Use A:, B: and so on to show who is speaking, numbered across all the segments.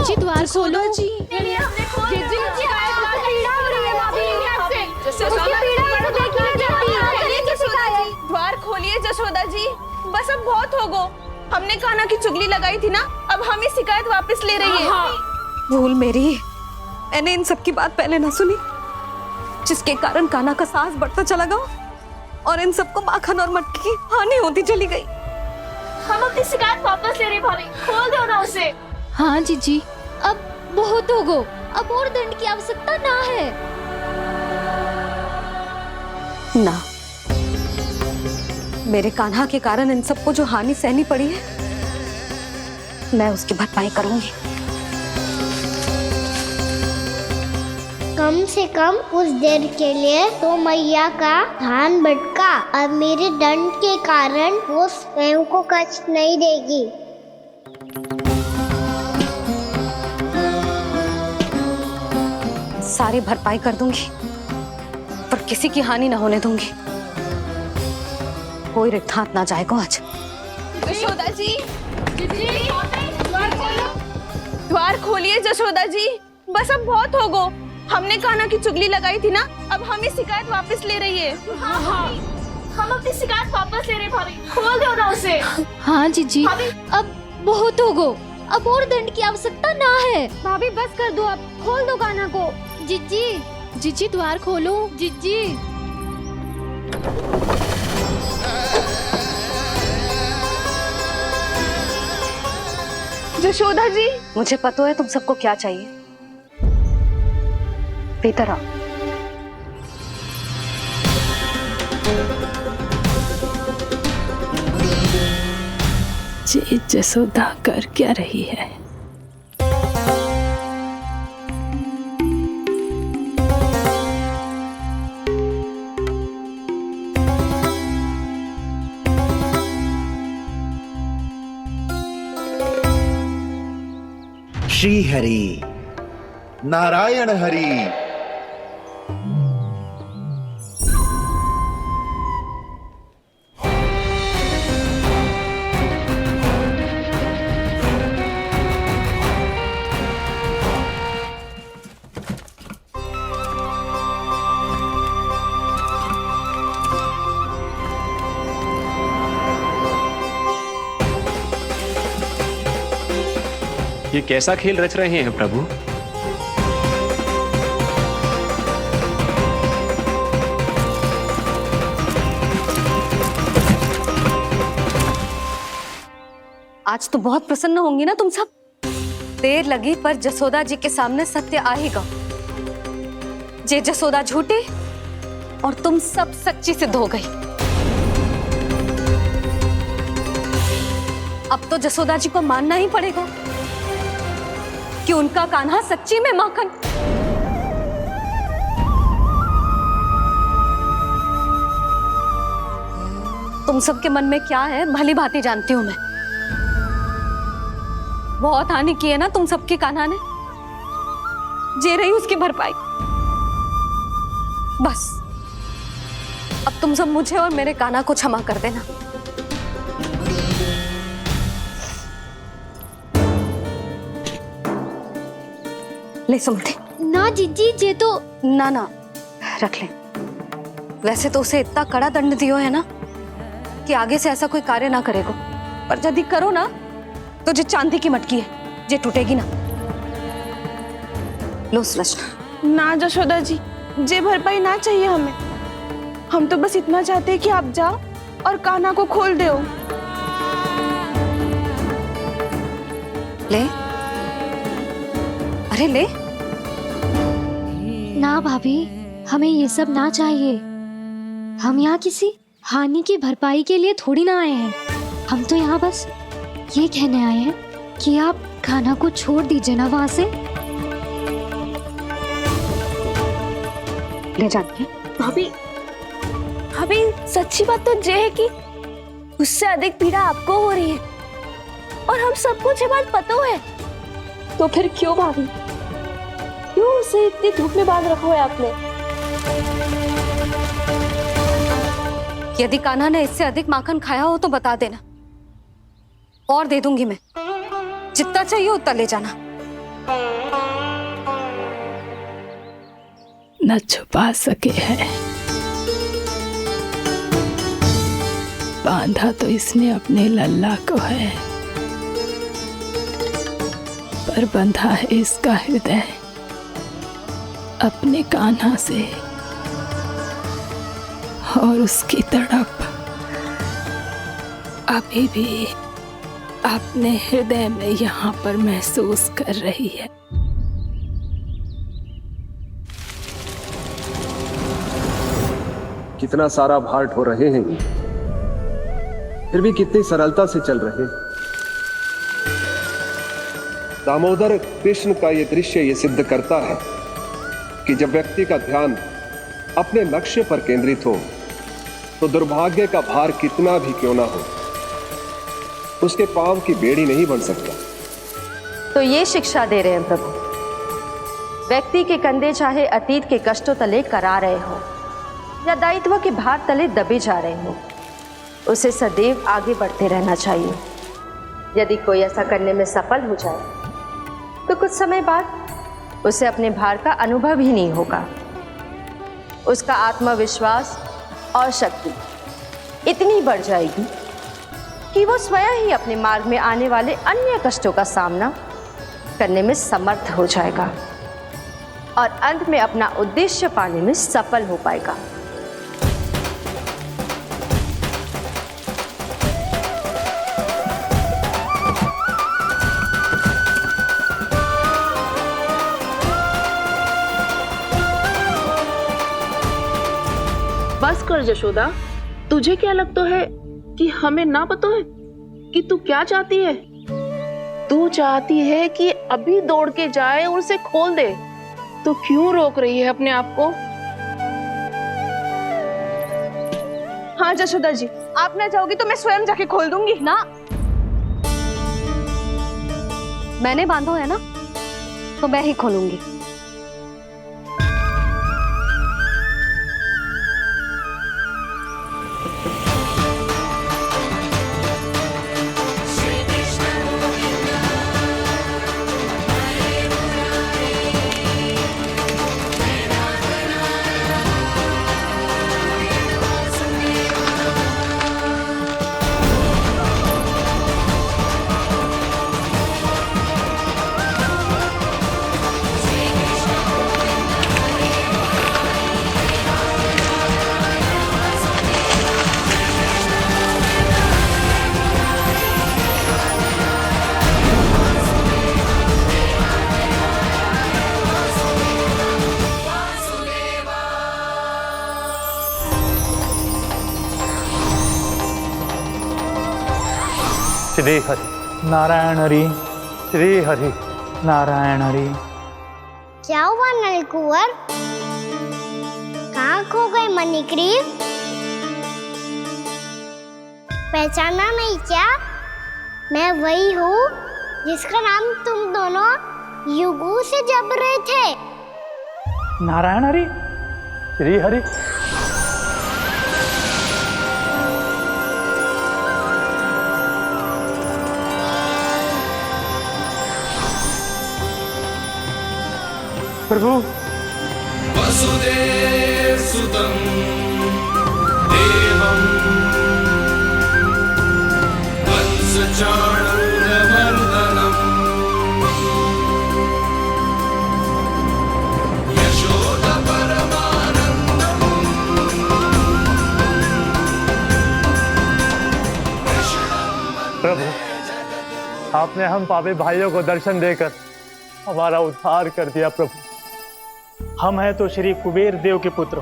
A: जीजी द्वार खोलो।
B: जी द्वार खोलिए जसोदा जी, बस अब बहुत हो गो। हमने कान्हा की चुगली लगाई थी ना, अब हम ये शिकायत वापस ले रही है।
C: भूल मेरी, मैंने इन सब की बात पहले ना सुनी, जिसके कारण कान्हा का साहस बढ़ता चला गया और इन सबको माखन और मटकी की हानि होती चली गई।
D: हम अपनी शिकायत वापस ले रहे भाभी, खोल दो ना उसे।
A: हाँ जीजी, अब बहुत हो गो, अब और दंड की आवश्यकता ना है।
C: ना, मेरे कान्हा के कारण इन सबको जो हानि सहनी पड़ी है, मैं उसकी भरपाई करूंगी।
E: कम से कम उस देर के लिए तो मैया का ध्यान भटका और मेरे दंड के कारण वो स्वयं को कष्ट नहीं देगी।
C: सारी भरपाई कर दूंगी, पर किसी की हानि ना होने दूंगी। कोई रिक्त हाथ ना जाएगा आज।
B: जसोदा जी, द्वार खोलिए जसोदा जी, बस अब बहुत हो गो। हमने कान्हा की चुगली लगाई थी ना, अब हम ये शिकायत वापस ले रही है।
D: हम अपनी शिकायत वापस ले रहे भाभी, खोल दो ना उसे।
A: हाँ जीजी, अब बहुत हो गो, अब और दंड की आवश्यकता ना है।
E: भाभी बस कर दो, अब खोल दो कान्हा को।
A: जीजी, जीजी द्वार खोलो। जीजी
B: जसोदा जी,
C: मुझे पता है तुम सबको क्या चाहिए। भीतर आओ।
B: जी जसोदा कर क्या रही है?
F: श्री हरि नारायण हरि।
G: ये कैसा खेल रच रहे हैं प्रभु?
C: आज तो बहुत प्रसन्न होंगी ना तुम सब। देर लगी पर जसोदा जी के सामने सत्य आएगा। जे जसोदा झूठी और तुम सब सच्ची सिद्ध हो गई। अब तो जसोदा जी को मानना ही पड़ेगा कि उनका कान्हा सच्ची में माखन। तुम सबके मन में क्या है भली भांति जानती हूं मैं। बहुत हानि की है ना तुम सबकी कान्हा ने, जे रही उसकी भरपाई। बस अब तुम सब मुझे और मेरे कान्हा को क्षमा कर देना। ले सुमति।
A: ना जीजी, जे तो
C: ना ना रख ले। वैसे तो उसे इतना कड़ा दंड दियो है ना कि आगे से ऐसा कोई कार्य ना करेगा, पर यदि करो ना तो जो चांदी की मटकी है जे टूटेगी ना। लो सुलक्षणा।
B: ना जसोदा जी, जे भरपाई ना चाहिए हमें। हम तो बस इतना चाहते हैं कि आप जाओ और कान्हा को खोल दो।
C: ले, अरे ले।
A: ना भाभी, हमें ये सब ना चाहिए। हम यहाँ किसी हानि की भरपाई के लिए थोड़ी ना आए हैं। हम तो यहाँ बस ये कहने आए हैं कि आप कान्हा को छोड़ दीजिए ना वहां से।
C: ले जाती है।
B: भाभी, भाभी सच्ची बात तो ये है कि उससे अधिक पीड़ा आपको हो रही है और हम सबको ये बात पता है। तो फिर क्यों भाभी, क्यों उसे इतनी धूप में बांध रखा है आपने?
C: यदि कान्हा ने इससे अधिक माखन खाया हो तो बता देना, और दे दूंगी मैं। जितना चाहिए उतना ले जाना।
H: न छुपा सके हैं। बांधा तो इसने अपने लल्ला को है, पर बंधा है इसका हृदय अपने कान्हा से, और उसकी तड़प अभी भी अपने हृदय में यहाँ पर महसूस कर रही है।
I: कितना सारा भार ढो रहे हैं, फिर भी कितनी सरलता से चल रहे हैं। दामोदर कृष्ण का ये दृश्य ये सिद्ध करता है कि जब व्यक्ति का ध्यान अपने लक्ष्य पर केंद्रित हो तो दुर्भाग्य का भार कितना भी क्यों ना हो, उसके पांव की बेड़ी नहीं बन सकता।
C: तो ये शिक्षा दे रहे हैं प्रभु, व्यक्ति के कंधे चाहे अतीत के कष्टों तले करा रहे हो या दायित्व के भार तले दबे जा रहे हो, उसे सदैव आगे बढ़ते रहना चाहिए। यदि कोई ऐसा करने में सफल हो जाए तो कुछ समय बाद उसे अपने भार का अनुभव ही नहीं होगा। उसका आत्मविश्वास और शक्ति इतनी बढ़ जाएगी कि वो स्वयं ही अपने मार्ग में आने वाले अन्य कष्टों का सामना करने में समर्थ हो जाएगा और अंत में अपना उद्देश्य पाने में सफल हो पाएगा।
D: बस कर जशोदा, तुझे क्या लगता है कि हमें ना पता है कि तू क्या चाहती है? तू चाहती है कि अभी दौड़ के जाए और उसे खोल दे, तो क्यों रोक रही है अपने आप को?
B: हाँ जशोदा जी, आप ना चाहोगी तो मैं स्वयं जाके खोल दूंगी
C: ना, मैंने बांधो है ना, तो मैं ही खोलूंगी।
J: श्री हरि नारायण हरि, श्री हरि नारायण हरि।
E: क्या हुआ नलकुंवर? कहाँ खो गए मणिग्रीव? पहचाना नहीं क्या? मैं वही हूँ जिसका नाम तुम दोनों युगों से जप रहे थे।
J: नारायण हरि, श्री हरि। प्रभु
K: वसुदेव सुतं देवं वंशचाणूरमर्दनम् यशोदा परमानंदम्।
J: प्रभु, आपने हम पापी भाइयों को दर्शन देकर हमारा उद्धार कर दिया। प्रभु, हम हैं तो श्री कुबेर देव के पुत्र,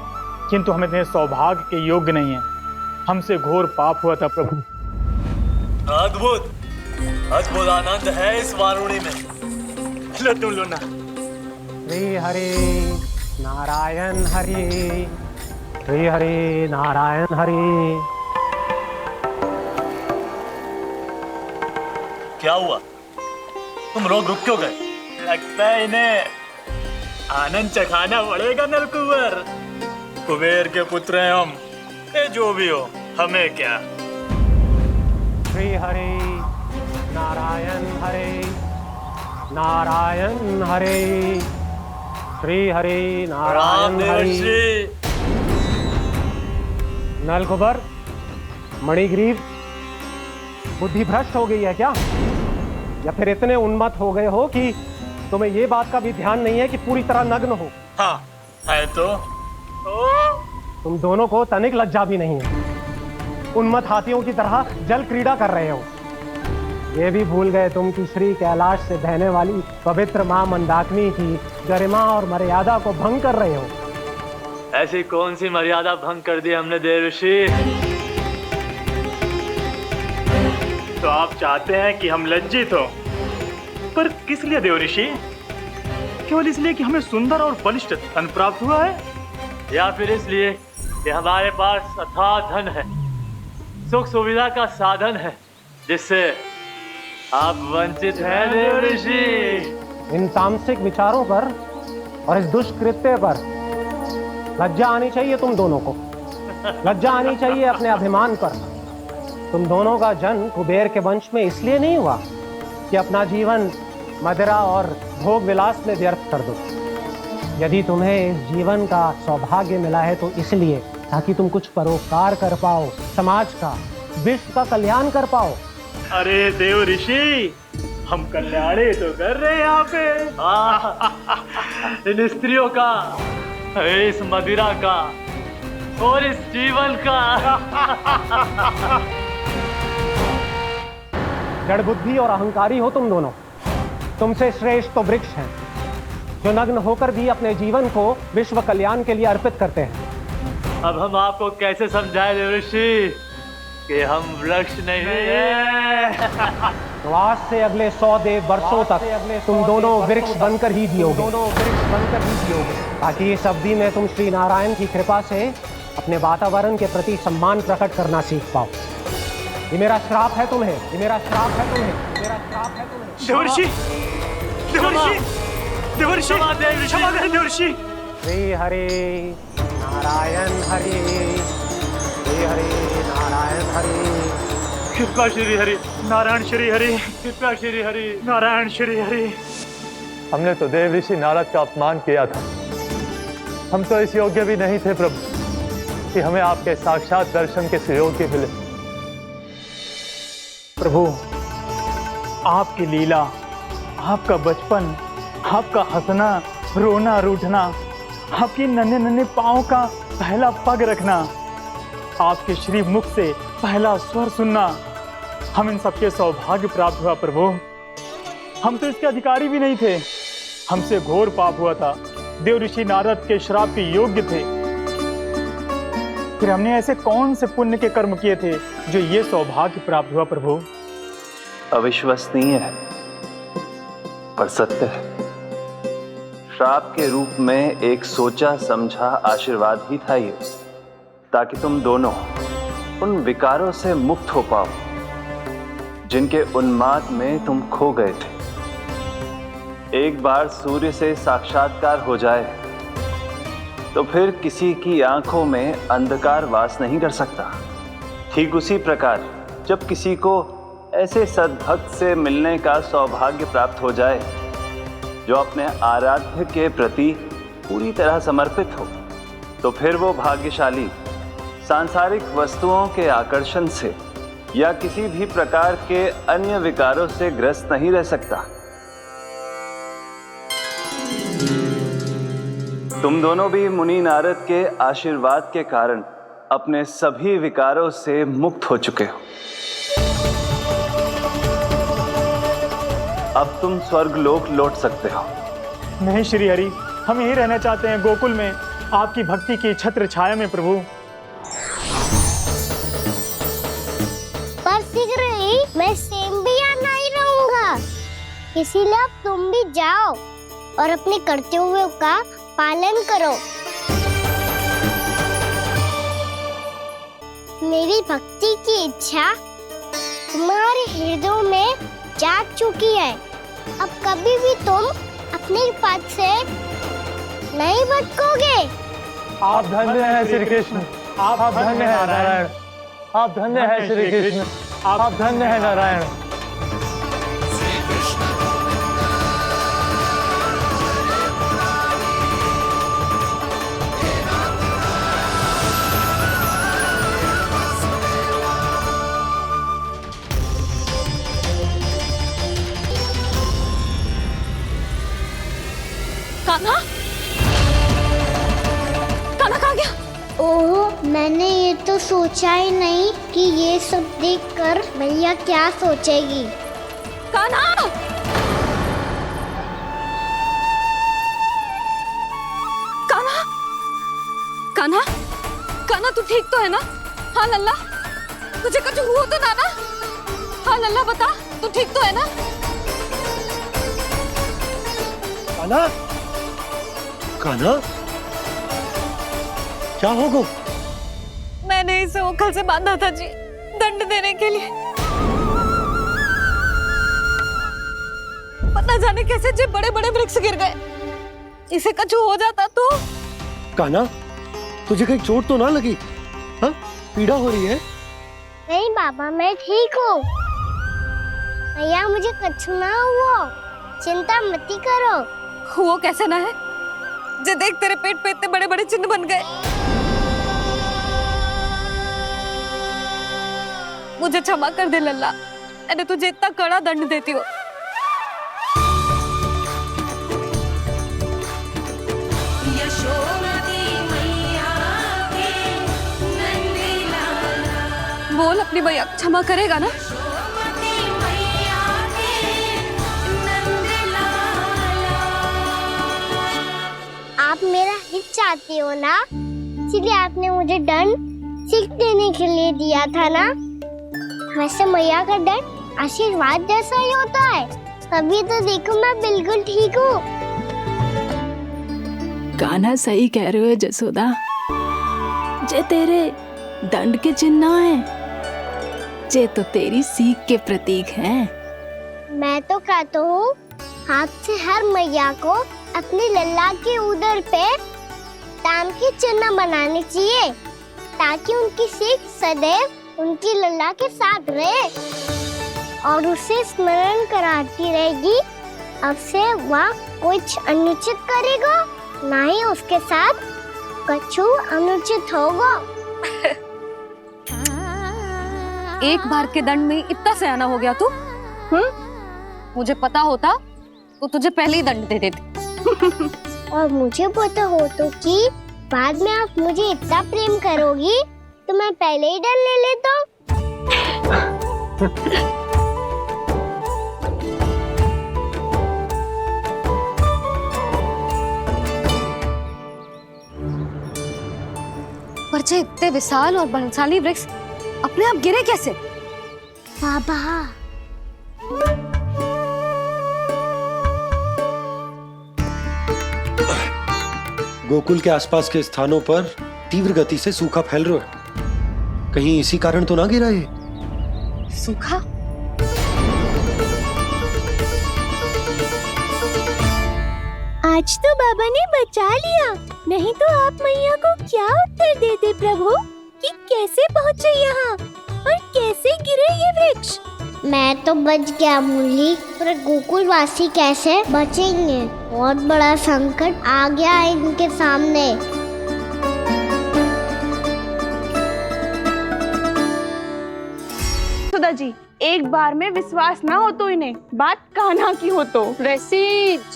J: किंतु हम इतने सौभाग्य के योग्य नहीं हैं। हमसे घोर पाप हुआ था प्रभु।
L: अद्भुत अद्भुत आनंद है इस वारुणी में। लो तुम लो ना।
J: श्री हरि नारायण हरि, श्री हरि नारायण हरि।
L: क्या हुआ? तुम रोग रुक क्यों गए? लगता है इन्हें आनंद चखाना पड़ेगा नलकुंवर। कुबेर के पुत्र हैं हम, ये जो भी हो हमें क्या।
J: श्री हरि नारायण हरि,
M: नारायण हरे, श्री हरे नारायण हरे। नलकुबर, मणिग्रीव, बुद्धि भ्रष्ट हो गई है क्या? या फिर इतने उन्मत्त हो गए हो कि तुम्हें ये बात का भी ध्यान नहीं है कि पूरी तरह नग्न हो?
L: हाँ है तो
M: तुम दोनों को तनिक लज्जा भी नहीं है। उन्मत्त हाथियों की तरह जल क्रीड़ा कर रहे हो। ये भी भूल गए तुम कि श्री कैलाश से बहने वाली पवित्र मां मंदाकिनी की गरिमा और मर्यादा को भंग कर रहे हो।
L: ऐसी कौन सी मर्यादा भंग कर दी हमने देव ऋषि?
J: तो आप चाहते हैं कि हम लज्जित हो, पर किस लिए देव ऋषि? केवल इसलिए कि हमें सुंदर और बलिष्ठ धन प्राप्त हुआ है,
L: या फिर इसलिए कि हमारे पास अथाह धन है, सुख सुविधा का साधन है, जिससे आप वंचित हैं देव ऋषि?
M: इन तामसिक विचारों पर और इस दुष्कृत्य पर लज्जा आनी चाहिए तुम दोनों को। लज्जा आनी चाहिए अपने अभिमान पर। तुम दोनों का जन्म कुबेर के वंश में इसलिए नहीं हुआ कि अपना जीवन मदिरा और भोग विलास में व्यर्थ कर दो। यदि तुम्हें इस जीवन का सौभाग्य मिला है तो इसलिए ताकि तुम कुछ परोपकार कर पाओ, समाज का, विश्व का कल्याण कर पाओ।
J: अरे देव ऋषि, हम कल्याणी तो कर रहे हैं यहाँ पे।
L: इन स्त्रियों का, इस मदिरा का और इस जीवन का।
M: जड़ बुद्धि और अहंकारी हो तुम दोनों। तुमसे श्रेष्ठ तो वृक्ष हैं, जो नग्न होकर भी अपने जीवन को विश्व कल्याण के लिए अर्पित करते हैं।
L: अब हम आपको कैसे समझाएं देव ऋषि कि हम वृक्ष नहीं हैं?
M: तो आज से अगले 100 देव वर्षों तक तुम दोनों वृक्ष बनकर ही जियोगे। ताकि इस अवधि में तुम श्री नारायण की कृपा से अपने वातावरण के प्रति सम्मान प्रकट करना सीख पाओ। ये मेरा श्राप है तुम्हें, ये मेरा श्राप है तुम्हें, मेरा श्राप है तुम्हें।
J: देवर्षि, देवर्षि, देवर्षि, क्षमा करें देवर्षि।
M: श्री हरे नारायण हरे, श्री हरे नारायण हरे।
J: कृपा श्री हरि नारायण श्री हरि, कृपा श्री हरि नारायण श्री हरि।
L: हमने तो देव ऋषि नारद का अपमान किया था। हम तो इस योग्य भी नहीं थे प्रभु कि हमें आपके साक्षात दर्शन के सुयोग्य मिले।
J: प्रभु, आपकी लीला, आपका बचपन, आपका हंसना, रोना, रूठना, आपकी नन्हे नन्हे पाँव का पहला पग रखना, आपके श्री मुख से पहला स्वर सुनना, हम इन सबके सौभाग्य प्राप्त हुआ प्रभु। हम तो इसके अधिकारी भी नहीं थे। हमसे घोर पाप हुआ था, देव ऋषि नारद के श्राप के योग्य थे। फिर हमने ऐसे कौन से पुण्य के कर्म किए थे जो ये सौभाग्य प्राप्त हुआ प्रभु?
N: अविश्वसनीय है पर सत्य है। श्राप के रूप में एक सोचा समझा आशीर्वाद ही था ये, ताकि तुम दोनों उन विकारों से मुक्त हो पाओ जिनके उन्माद में तुम खो गए थे। एक बार सूर्य से साक्षात्कार हो जाए तो फिर किसी की आंखों में अंधकार वास नहीं कर सकता। ठीक उसी प्रकार जब किसी को ऐसे सद्भक्त से मिलने का सौभाग्य प्राप्त हो जाए जो अपने आराध्य के प्रति पूरी तरह समर्पित हो, तो फिर वो भाग्यशाली सांसारिक वस्तुओं के आकर्षण से या किसी भी प्रकार के अन्य विकारों से ग्रस्त नहीं रह सकता। तुम दोनों भी मुनि नारद के आशीर्वाद के कारण अपने सभी विकारों से मुक्त हो चुके हो। अब तुम स्वर्गलोक लौट सकते हो।
J: नहीं श्री हरि, हम यहीं रहना चाहते हैं, गोकुल में, आपकी भक्ति की छत्र छाया में प्रभु।
E: पर शीघ्र ही मैं स्वयं भी यहाँ नहीं रहूंगा, इसीलिए अब तुम भी जाओ और अपने कर्तव्यों का पालन करो। मेरी भक्ति की इच्छा तुम्हारे हृदय में जाग चुकी है। अब कभी भी तुम अपने पद से नहीं भटकोगे।
L: आप धन्य हैं श्री कृष्ण, आप धन्य हैं नारायण, आप धन्य हैं श्री कृष्ण, आप धन्य हैं नारायण।
K: श्री कृष्ण
B: कान्हा, कान्हा कहाँ गया?
E: ओह, मैंने ये तो सोचा ही नहीं कि ये सब देखकर भैया क्या सोचेगी।
B: कान्हा, कान्हा, कान्हा, कान्हा तू ठीक तो है ना? हाँ लल्ला, तुझे कुछ हुआ तो ना? हाँ लल्ला बता, तू ठीक तो है ना?
M: कान्हा, कान्हा, क्या होगा?
B: मैंने इसे ओखल से बांधा था जी, दंड देने के लिए। पता जाने कैसे जो बड़े बड़े वृक्ष गिर गए। इसे कुछ हो जाता तो?
M: कान्हा, तुझे कहीं चोट तो ना लगी? हाँ, पीड़ा हो रही है?
E: नहीं बाबा, मैं ठीक हूँ। भैया मुझे कुछ ना हुआ, चिंता मत करो।
B: वो कैसे ना है? जे देख तेरे पेट पे इतने बड़े बड़े चिन्ह बन गए। मुझे क्षमा कर दे लल्ला, मैंने तुझे इतना कड़ा दंड देती हूँ। बोल अपनी भैया क्षमा करेगा ना?
E: आप मेरा हित चाहते हो ना, इसलिए आपने मुझे दंड सीख देने के लिए दिया था ना। वैसे मैया का दंड आशीर्वाद जैसा ही होता है, तभी तो देखो मैं बिल्कुल ठीक हूँ।
H: कान्हा सही कह रहे हो जसोदा, जे तेरे दंड के चिन्ह है, जे तो तेरी सीख के प्रतीक हैं।
E: मैं तो कहता हूँ हाथ से हर मैया को अपनी लल्ला के उदर पे ताम के चिन्ह बनाने चाहिए, ताकि उनकी सीख सदैव उनकी लल्ला के साथ रहे और उसे स्मरण कराती रहेगी। अब से वह कुछ अनुचित करेगा, ना ही उसके साथ कुछ अनुचित होगा।
C: एक बार के दंड में इतना सयाना हो गया तू? मुझे पता होता तो तुझे पहले ही दंड दे देती।
E: और मुझे पता हो तो कि बाद में आप मुझे इतना प्रेम करोगी तो मैं पहले ही दंड ले लेता।
C: पर जे इतने विशाल और बलशाली वृक्ष अपने आप गिरे कैसे?
E: बाबा,
M: गोकुल के आसपास के स्थानों पर तीव्र गति से सूखा फैल रहा है। कहीं इसी कारण तो ना गिरा ये?
C: सूखा?
E: आज तो बाबा ने बचा लिया, नहीं तो आप मैया को क्या उत्तर देते प्रभु कि कैसे पहुँचे यहाँ और कैसे गिरे ये वृक्ष। मैं तो बच गया मुरली, पर गोकुल वासी कैसे बचेंगे? बहुत बड़ा संकट आ गया है इनके सामने।
B: सुधा जी, एक बार में विश्वास ना हो तो इन्हें, बात कान्हा की हो तो।
O: वैसे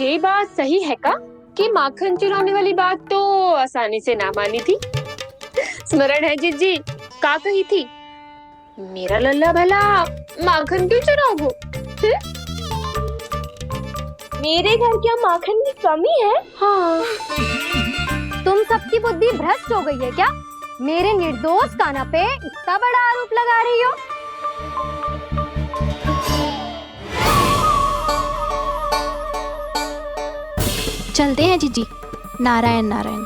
O: ये बात सही है का कि माखन चुराने वाली बात तो आसानी से ना मानी थी। स्मरण है जीजी का कही थी, मेरा लल्ला भला माखन क्यों चुराओ?
B: मेरे घर क्या माखन की कमी है?
O: हाँ।
A: तुम सबकी बुद्धि भ्रष्ट हो गई है क्या? मेरे निर्दोष कान्हा पे इतना बड़ा आरोप लगा रही हो? चलते हैं जीजी। नारायण नारायण।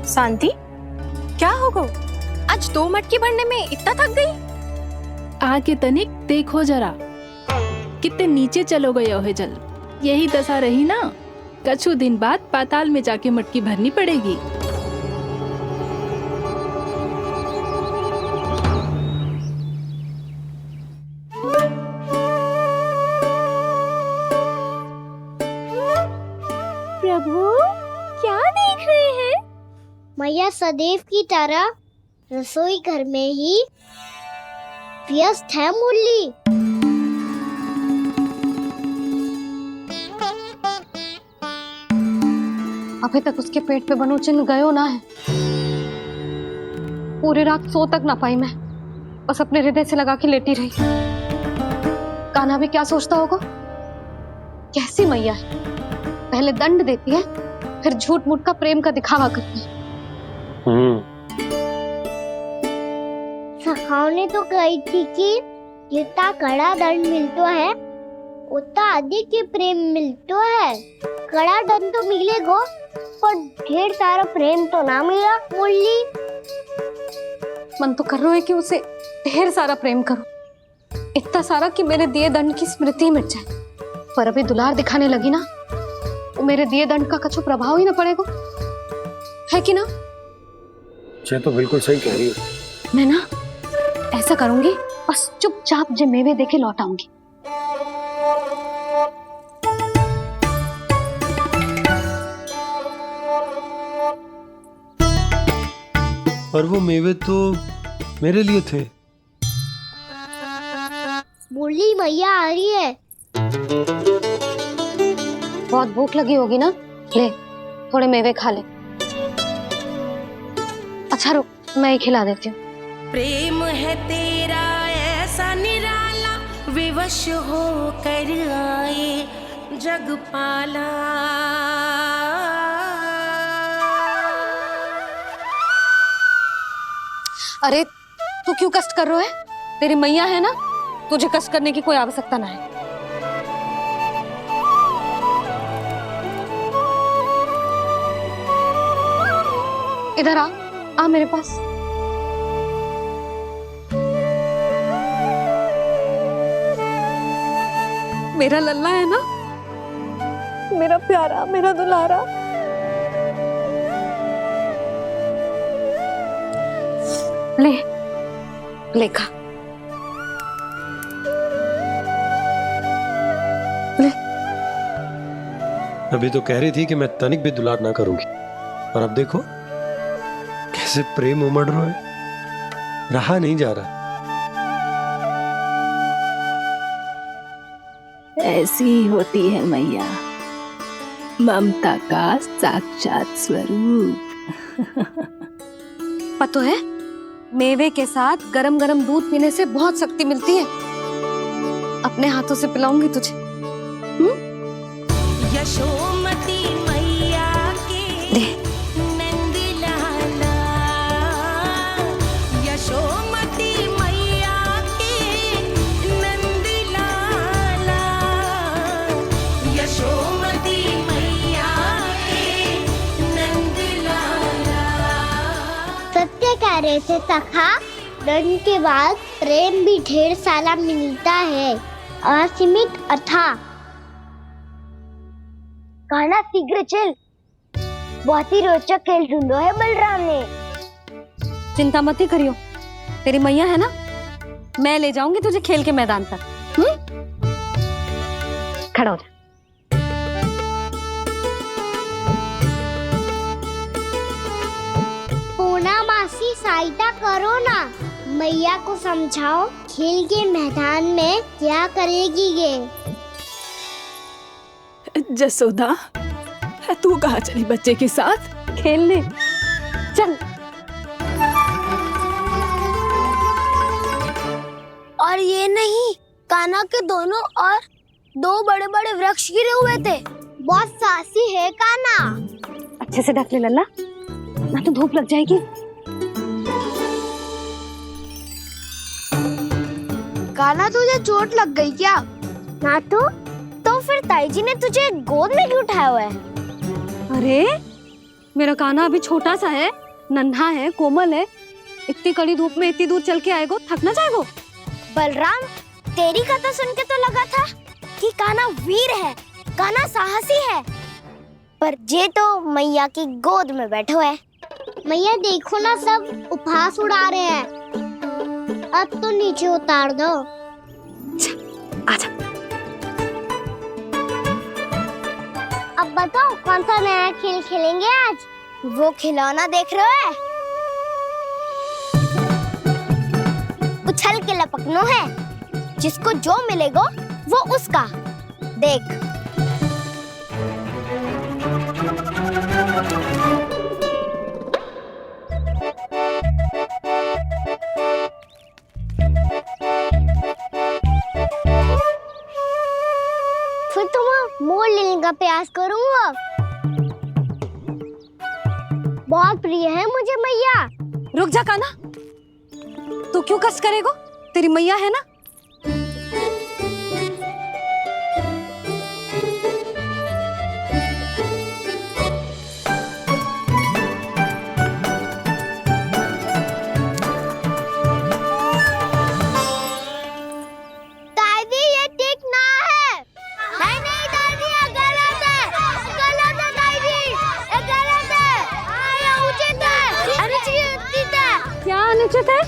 B: शांति, क्या हो गो? आज 2 मटकी भरने में इतना थक गई?
H: आके तनिक देखो जरा, कितने नीचे चलो गए हो जल। यही दशा रही ना, कछु दिन बाद पाताल में जाके मटकी भरनी पड़ेगी।
E: प्रभु, क्या देख रहे हैं? मैया सदैव की तरह रसोई घर में ही व्यस्त है मुरली।
C: अभी तक उसके पेट पे बनो चिन्ह गयो ना है। पूरी रात सो तक ना पाई मैं, बस अपने हृदय से लगा के लेटी रही। कान्हा भी क्या सोचता होगा, कैसी मैया है, पहले दंड देती है फिर झूठ मूठ का प्रेम का दिखावा करती है।
E: सखाओ ने तो कही थी कि जितना कड़ा दंड मिलता है उतना अधिक ही प्रेम मिलता है। कड़ा दंड तो मिलेगा पर ढेर सारा प्रेम तो ना मिला मुरली।
C: मन तो कर रहा है कि उसे ढेर सारा प्रेम करूं, इतना सारा कि मेरे दिए दंड की स्मृति मिट जाए। पर अभी दुलार दिखाने लगी ना, वो मेरे दिए दंड का कछु प्रभाव ही ना पड़ेगा, है कि ना?
I: ये तो बिल्कुल सही कह रही है।
C: मैं ना ऐसा करूंगी, बस चुपचाप जे मेवे देके लौट आऊंगी।
P: पर वो मेवे तो मेरे लिए थे।
E: मुरली मैया आ रही है।
C: बहुत भूख लगी होगी ना, ले थोड़े मेवे खा ले। अच्छा रुक, मैं ही खिला देती हूँ।
Q: प्रेम है तेरा ऐसा निराला, विवश हो कर आए जगपाला।
C: अरे तू क्यों कष्ट कर रहा है? तेरी मैया है ना, तुझे कष्ट करने की कोई आवश्यकता ना है। इधर आ मेरे पास। मेरा लल्ला है ना, मेरा प्यारा, मेरा दुलारा। ले खा। ले।
P: अभी तो कह रही थी कि मैं तनिक भी दुलार ना करूंगी, और अब देखो कैसे प्रेम उमड़ रहा है, रहा नहीं जा रहा।
H: ऐसी ही होती है मैया, ममता का साक्षात स्वरूप।
C: पता है, मेवे के साथ गरम गरम दूध पीने से बहुत शक्ति मिलती है। अपने हाथों से पिलाऊंगी तुझे।
Q: यशोमती मैया के नंद लाला, यशोमती मैया के नंद लाला, यशोमती मैया के नंद लाला।
E: सत्य कह रहे थे सखा, दंड के बाद प्रेम भी ढेर सारा मिलता है, असीमित अथाह। कान्हा शीघ्र चल, बहुत ही रोचक खेल ढूंढो है बलराम ने।
C: चिंता मत ही करियो, तेरी मैया है ना, मैं ले जाऊंगी तुझे खेल के मैदान तक। खड़ा हो जा।
E: पूना मासी सहायता करो ना, मैया को समझाओ खेल के मैदान में क्या करेगी ये।
H: जसोदा, तू कहाँ चली बच्चे के साथ?
C: खेलने चल।
E: और ये नहीं, कान्हा के दोनों और दो बड़े बड़े वृक्ष गिरे हुए थे। बहुत साहसी है कान्हा।
C: अच्छे से ढक ले लल्ला, ना तो धूप लग जाएगी।
E: कान्हा तुझे चोट लग गई क्या? ना तो फिर ताई जी ने तुझे गोद में क्यों उठाया हुआ है?
C: अरे मेरा कान्हा अभी छोटा सा है, नन्हा है, कोमल है। इतनी कड़ी धूप में इतनी दूर चल के आएगो, थक ना जाएगो?
E: बलराम, तेरी कथा सुन के तो लगा था कि कान्हा वीर है, कान्हा साहसी है, पर जे तो मैया की गोद में बैठो है। मैया देखो ना, सब उपहास उड़ा रहे हैं। अब तो नीचे उतार दो।
C: आजा।
E: अब बताओ कौन सा नया खेल खेलेंगे आज? वो खिलौना देख रहे हो? उछल के लपकनो है, जिसको जो मिलेगा वो उसका। देख। फिर तुम मोर लेने का प्रयास करूंगा। बहुत प्रिय है मुझे मैया।
C: रुक जा कान्हा, तू क्यों कष्ट करेगा? तेरी मैया है ना।
E: दादी ये ठीक ना है। नहीं नहीं दादी, ये गलत है। गलत है दादी, ये गलत है। ये उचित है। अनुचित है।
C: क्या अनुचित है?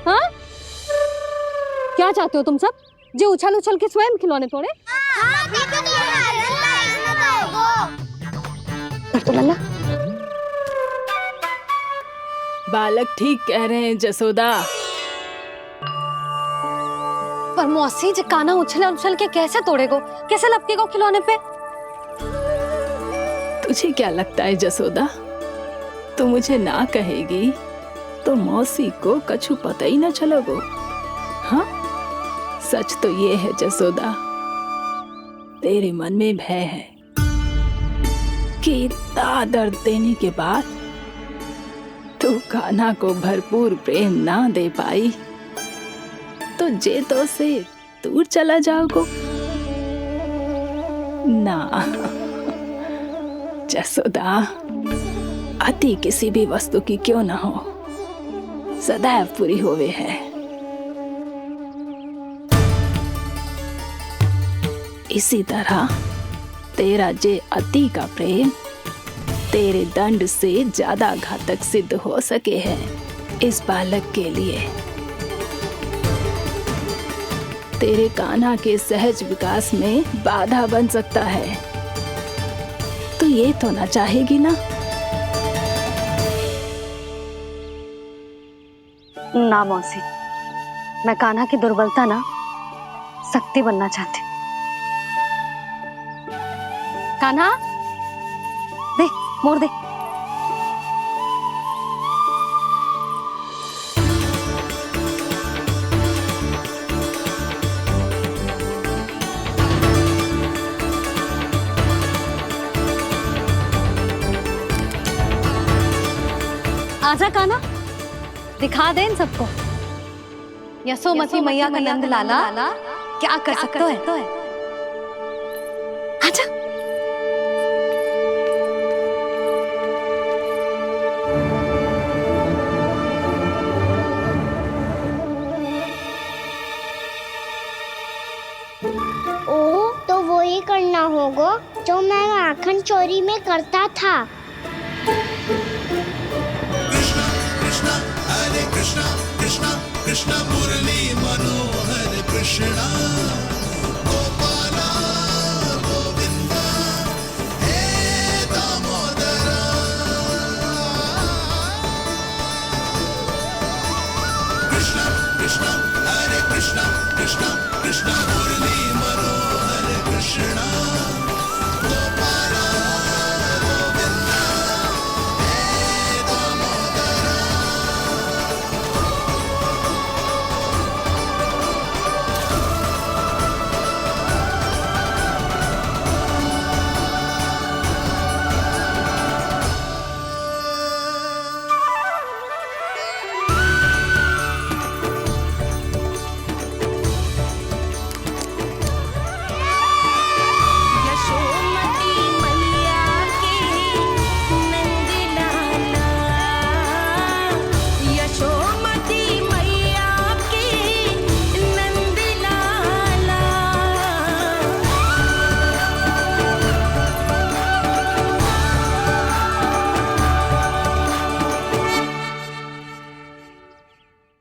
C: हाँ? क्या चाहते हो तुम सब? जो उछल उछल के स्वयं खिलौने तोड़े? तो लल्ला,
H: बालक ठीक कह रहे हैं जसोदा।
C: पर मौसी जो कान्हा उछल उछल के कैसे तोड़ेगो? कैसे लपकेगो खिलौने पे?
H: तुझे क्या लगता है जसोदा, तू मुझे ना कहेगी तो मौसी को कछु पता ही ना चलोगो। हाँ, सच तो ये है जसोदा, तेरे मन में भय है कि इतना दर्द देने के बाद तू कान्हा को भरपूर प्रेम ना दे पाई तो जेतो से दूर चला जाओगो ना। जसोदा, अति किसी भी वस्तु की क्यों ना हो, सदैव पूरी होवे है। इसी तरह तेरा जे अति का प्रेम तेरे दंड से ज्यादा घातक सिद्ध हो सके है इस बालक के लिए। तेरे कान्हा के सहज विकास में बाधा बन सकता है। तो ये तो ना चाहेगी ना?
C: ना मौसी, मैं कान्हा की दुर्बलता ना शक्ति बनना चाहती। कान्हा, दे मोड़ दे। आजा कान्हा, दिखा दे इन सबको यशोमती मैया का नंद लाला क्या कर सकता है। आजा।
E: ओ, तो वो ही करना होगा जो मैं माखन चोरी में करता था।
K: कृष्णा कृष्णा कृष्णा मुरली मनोहर कृष्णा गोपाला गोविंदा हे दामोदरा। कृष्णा कृष्णा हरे कृष्णा कृष्णा कृष्णा मुरली मनोहर कृष्णा गोपाला गोविंदा हे दामोदरा।
Q: यशोमती मैया के नंद लाला, यशोमती मैया के नंद लाला।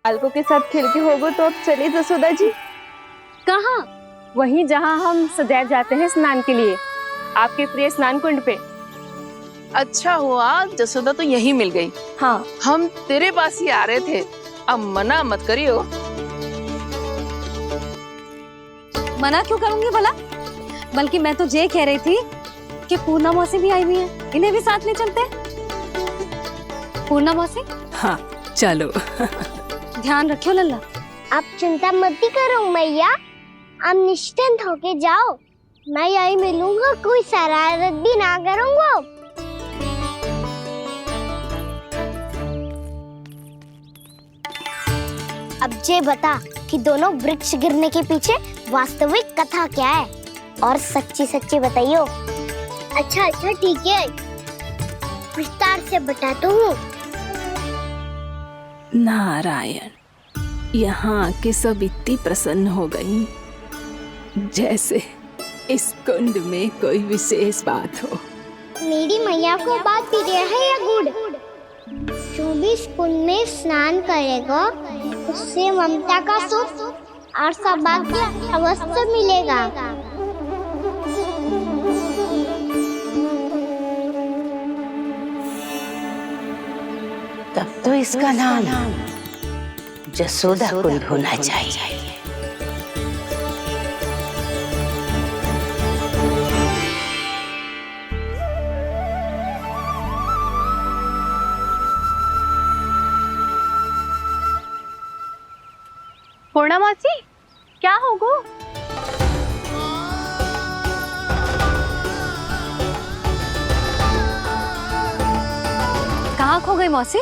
B: बालकों के साथ खेल के होगो तो अब चलिए जसोदा जी।
C: कहाँ?
B: वहीं जहाँ हम सदैव जाते हैं स्नान के लिए, आपके प्रिय स्नान कुंड पे।
D: अच्छा हुआ जसोदा तो यही मिल गई।
B: हाँ,
D: हम तेरे पास ही आ रहे थे, अब मना मत करियो।
C: मना क्यों करूंगी भला? बल्कि मैं तो ये कह रही थी कि पूर्णा मौसी भी आई हुई है, इन्हें भी साथ ले चलते। पूर्णा मौसी,
H: हाँ चलो।
C: ध्यान रखियो लल्ला।
E: आप चिंता मत करो मैया, आप निश्चिंत होके जाओ, मैं यही मिलूंगा, कोई शरारत भी ना करूंगा। अब ये बता कि दोनों वृक्ष गिरने के पीछे वास्तविक कथा क्या है, और सच्ची सच्ची बताइयो। अच्छा अच्छा ठीक है, विस्तार से बताता हूँ।
H: नारायण, यहाँ के सब इतनी प्रसन्न हो गई जैसे इस कुंड में कोई विशेष बात हो।
E: मेरी मैया को बात प्रिय है या गुड़? जो भी इस कुंड में स्नान करेगा उससे ममता का सुख और सौभाग्य अवश्य मिलेगा।
R: तब तो इसका नाम जसोदा कुंड होना चाहिए।
B: पूर्णा मौसी, क्या होगो?
C: कहाँ खो गई मौसी?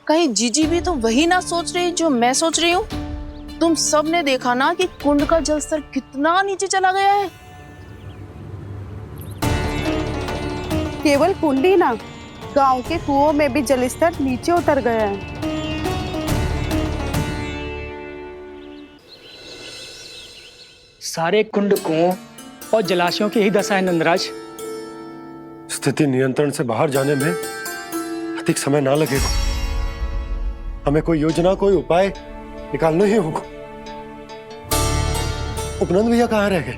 D: कहीं जीजी भी तो वही ना सोच रही जो मैं सोच रही हूँ? तुम सब ने देखा ना कि कुंड का जलस्तर कितना नीचे चला गया है।
S: केवल कुंड ही ना, गांव के कुओं में भी जलस्तर नीचे उतर गया है।
L: सारे कुंड कुओं और जलाशयों की ही दशा है नंदराज।
P: स्थिति नियंत्रण से बाहर जाने में अधिक समय ना लगेगा। हमें कोई योजना, कोई उपाय निकालना ही होगा। उपनंद भैया कहाँ रह गए?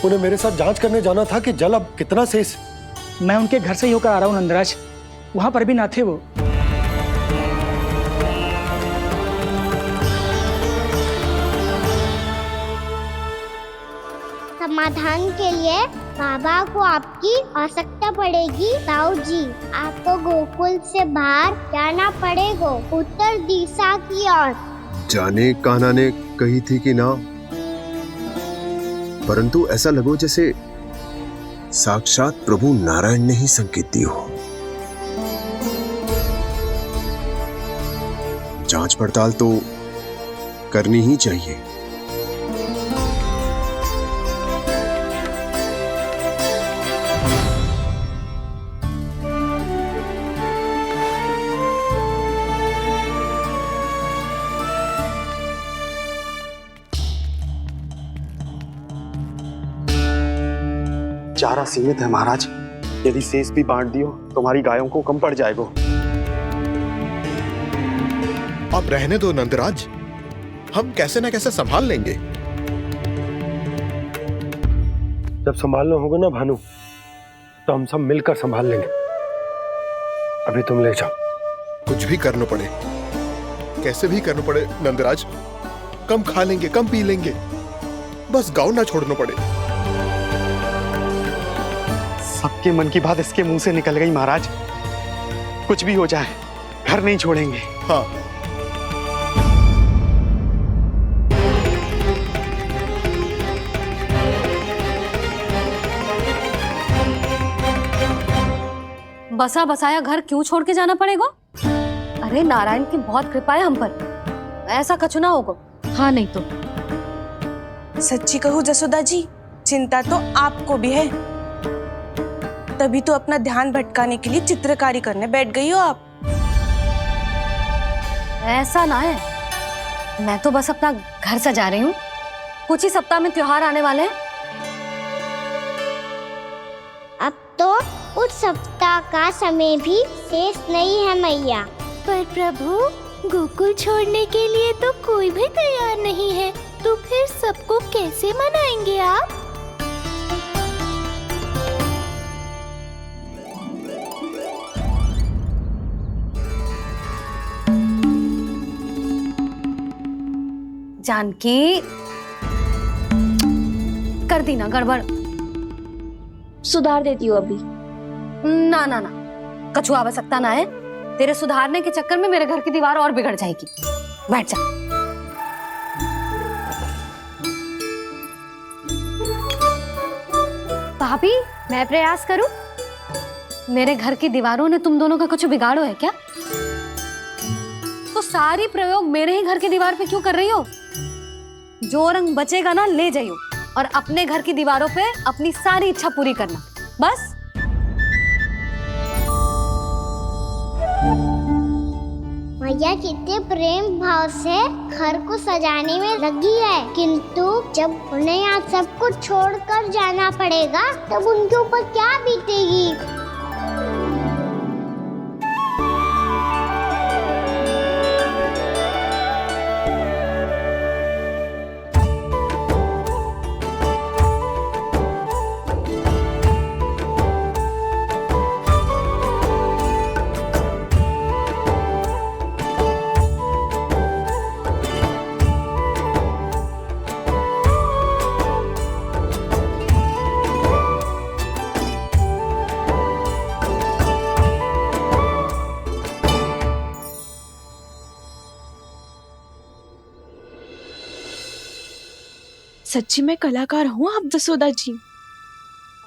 P: उन्हें मेरे साथ जांच करने जाना था कि जल अब कितना शेष।
L: मैं उनके घर से ही होकर आ रहा हूँ नंदराज, वहां पर भी ना थे वो।
E: समाधान के लिए बाबा को आपकी आवश्यकता पड़ेगी। ताऊ जी, आपको गोकुल से बाहर जाना पड़ेगा, उत्तर दिशा की ओर।
I: जाने कान्हा ने कही थी कि ना, परंतु ऐसा लगो जैसे साक्षात प्रभु नारायण ने ही संकेत दी हो। जांच पड़ताल तो करनी ही चाहिए।
T: चारा सीमित है महाराज, यदि शेष भी बांट दियो तो हमारी गायों को कम पड़ जाएगा।
U: आप रहने दो नंदराज, हम कैसे न कैसे संभाल लेंगे।
P: जब संभालना होगा ना भानु, तो हम सब मिलकर संभाल लेंगे। अभी तुम ले जाओ।
U: कुछ भी करना पड़े, कैसे भी करना पड़े नंदराज, कम खा लेंगे, कम पी लेंगे, बस गाँव ना छोड़ना पड़े।
T: सबके मन की बात इसके मुंह से निकल गई महाराज। कुछ भी हो जाए घर नहीं छोड़ेंगे।
U: हाँ,
C: बसा बसाया घर क्यों छोड़ के जाना पड़ेगा? अरे नारायण की बहुत कृपा है हम पर, ऐसा कछु ना होगा। हाँ नहीं तो
V: सच्ची कहूँ जसोदा जी, चिंता तो आपको भी है, तभी तो अपना ध्यान भटकाने के लिए चित्रकारी करने बैठ गई हो आप।
C: ऐसा ना है, मैं तो बस अपना घर सजा रही हूँ। कुछ ही सप्ताह में त्योहार आने वाले हैं।
E: अब तो उस सप्ताह का समय भी शेष नहीं है मैया।
W: पर प्रभु, गोकुल छोड़ने के लिए तो कोई भी तैयार नहीं है, तो फिर सबको कैसे मनाएंगे आप?
C: जानकी, कर दी ना गड़बड़।
B: सुधार देती हूँ अभी।
C: ना ना ना, कछु आवश्यकता ना है। तेरे सुधारने के चक्कर में मेरे घर की दीवार और बिगड़ जाएगी। बैठ जा। भाभी, मैं प्रयास करूं? मेरे घर की दीवारों ने तुम दोनों का कुछ बिगाड़ो है क्या? तो सारी प्रयोग मेरे ही घर की दीवार पे क्यों कर रही हो? जो रंग बचेगा ना ले जाइयो और अपने घर की दीवारों पे अपनी सारी इच्छा पूरी करना, बस।
E: मैया कितने प्रेम भाव से घर को सजाने में लगी है, किंतु जब उन्हें यहाँ सब कुछ छोड़कर जाना पड़ेगा तब उनके ऊपर क्या बीतेगी?
V: सच्ची में कलाकार हूँ आप जसोदा जी।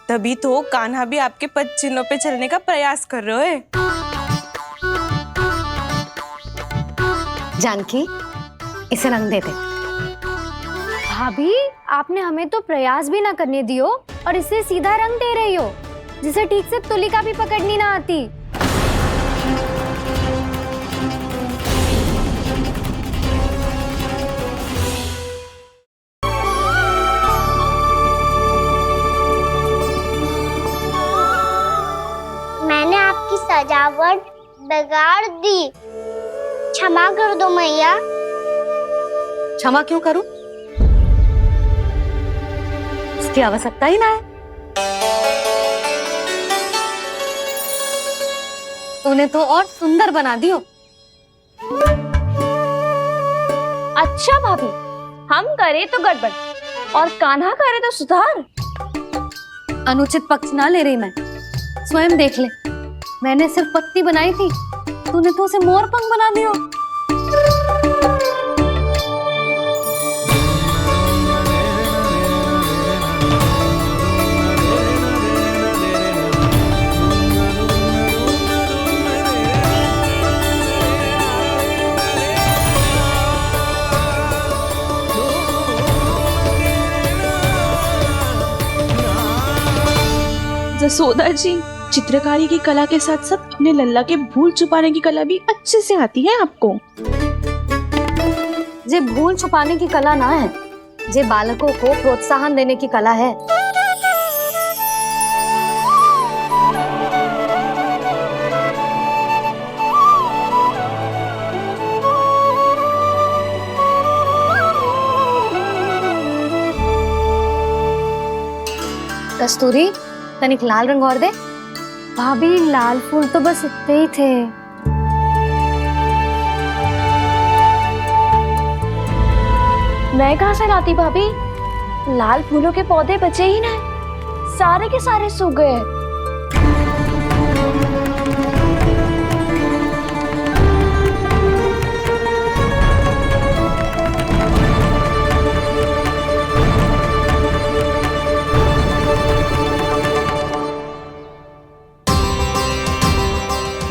V: तभी तो कान्हा भी आपके पद चिन्हों पे चलने का प्रयास कर रहे हैं।
C: जानकी, इसे रंग दे दे।
A: भाभी, आपने हमें तो प्रयास भी ना करने दियो और इसे सीधा रंग दे रही हो, जिसे ठीक से तुलिका भी पकड़नी ना आती।
E: मैंने आपकी सजावट बिगाड़ दी, क्षमा कर दो मैया।
C: क्षमा क्यों करूं? इसकी आवश्यकता ही ना है। तूने तो और सुंदर बना दियो।
B: अच्छा भाभी, हम करे तो गड़बड़ और कान्हा करे तो सुधार।
C: अनुचित पक्ष ना ले रही मैं, स्वयं देख ले। मैंने सिर्फ पत्ती बनाई थी, तूने तो उसे मोरपंख बना दियो।
V: जसोदा जी, चित्रकारी की कला के साथ साथ अपने लल्ला के भूल छुपाने की कला भी अच्छे से आती है आपको।
C: जे भूल छुपाने की कला ना है, जे बालकों को प्रोत्साहन देने की कला है। कस्तूरी, तनिक लाल रंग और दे।
A: भाभी, लाल फूल तो बस इतने ही थे।
B: मैं कहाँ से लाती भाभी? लाल फूलों के पौधे बचे ही ना, सारे के सारे सूख गए।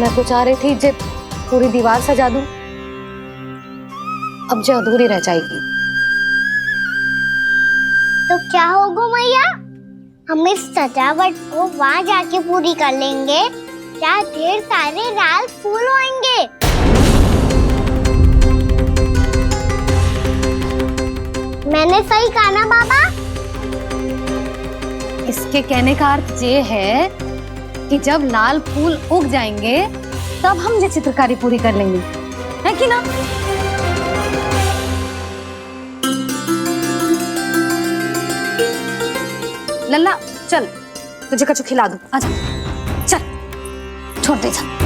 C: मैं तो चाह रही थी जब पूरी दीवार सजा दूं, अब जो अधूरी रह जाएगी।
E: तो क्या होगा मैया? हम इस सजावट को वहाँ जाके पूरी कर लेंगे, जहाँ ढेर सारे लाल फूल होंगे। मैंने सही कहा ना बाबा?
C: इसके कहने का अर्थ ये है कि जब लाल फूल उग जाएंगे तब हम ये चित्रकारी पूरी कर लेंगे, है कि ना? लल्ला, चल तुझे कछु खिला दूं। आजा, चल, छोड़ दे, चल।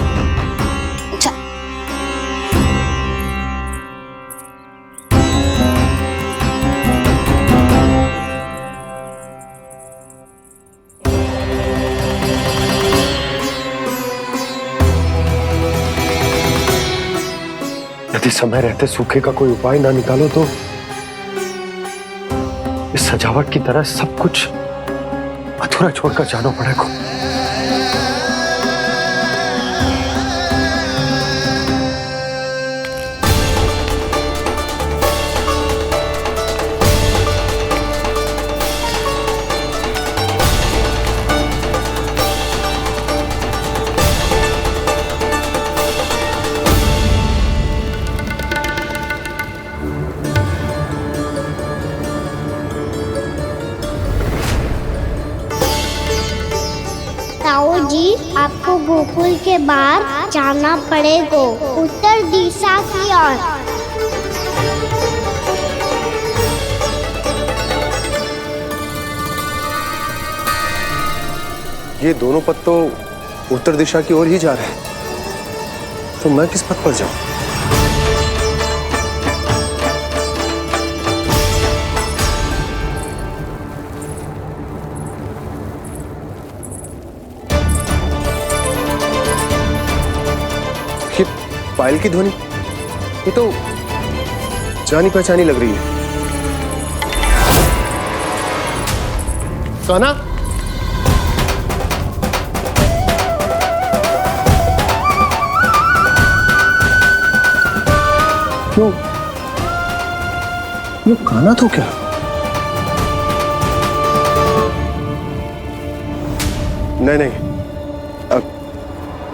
P: यदि समय रहते सूखे का कोई उपाय ना निकालो तो इस सजावट की तरह सब कुछ अधूरा छोड़कर जाना पड़ेगा।
E: ताऊ जी, आपको गोकुल के बाहर जाना पड़ेगा, उत्तर दिशा की ओर।
I: ये दोनों पथ तो उत्तर दिशा की ओर ही जा रहे हैं, तो मैं किस पथ पर जाऊं? ये पायल की ध्वनि, ये तो जानी पहचानी लग रही है। कान्हा, क्यों? ये कान्हा तो क्या? नहीं नहीं,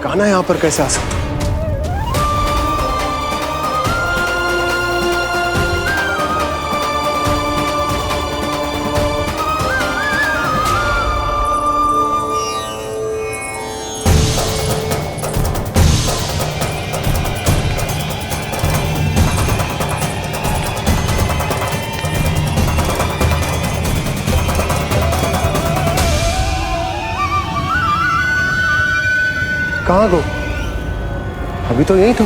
I: कान्हा यहां पर कैसे आ सकता? कहाँ गो? अभी तो यही तो।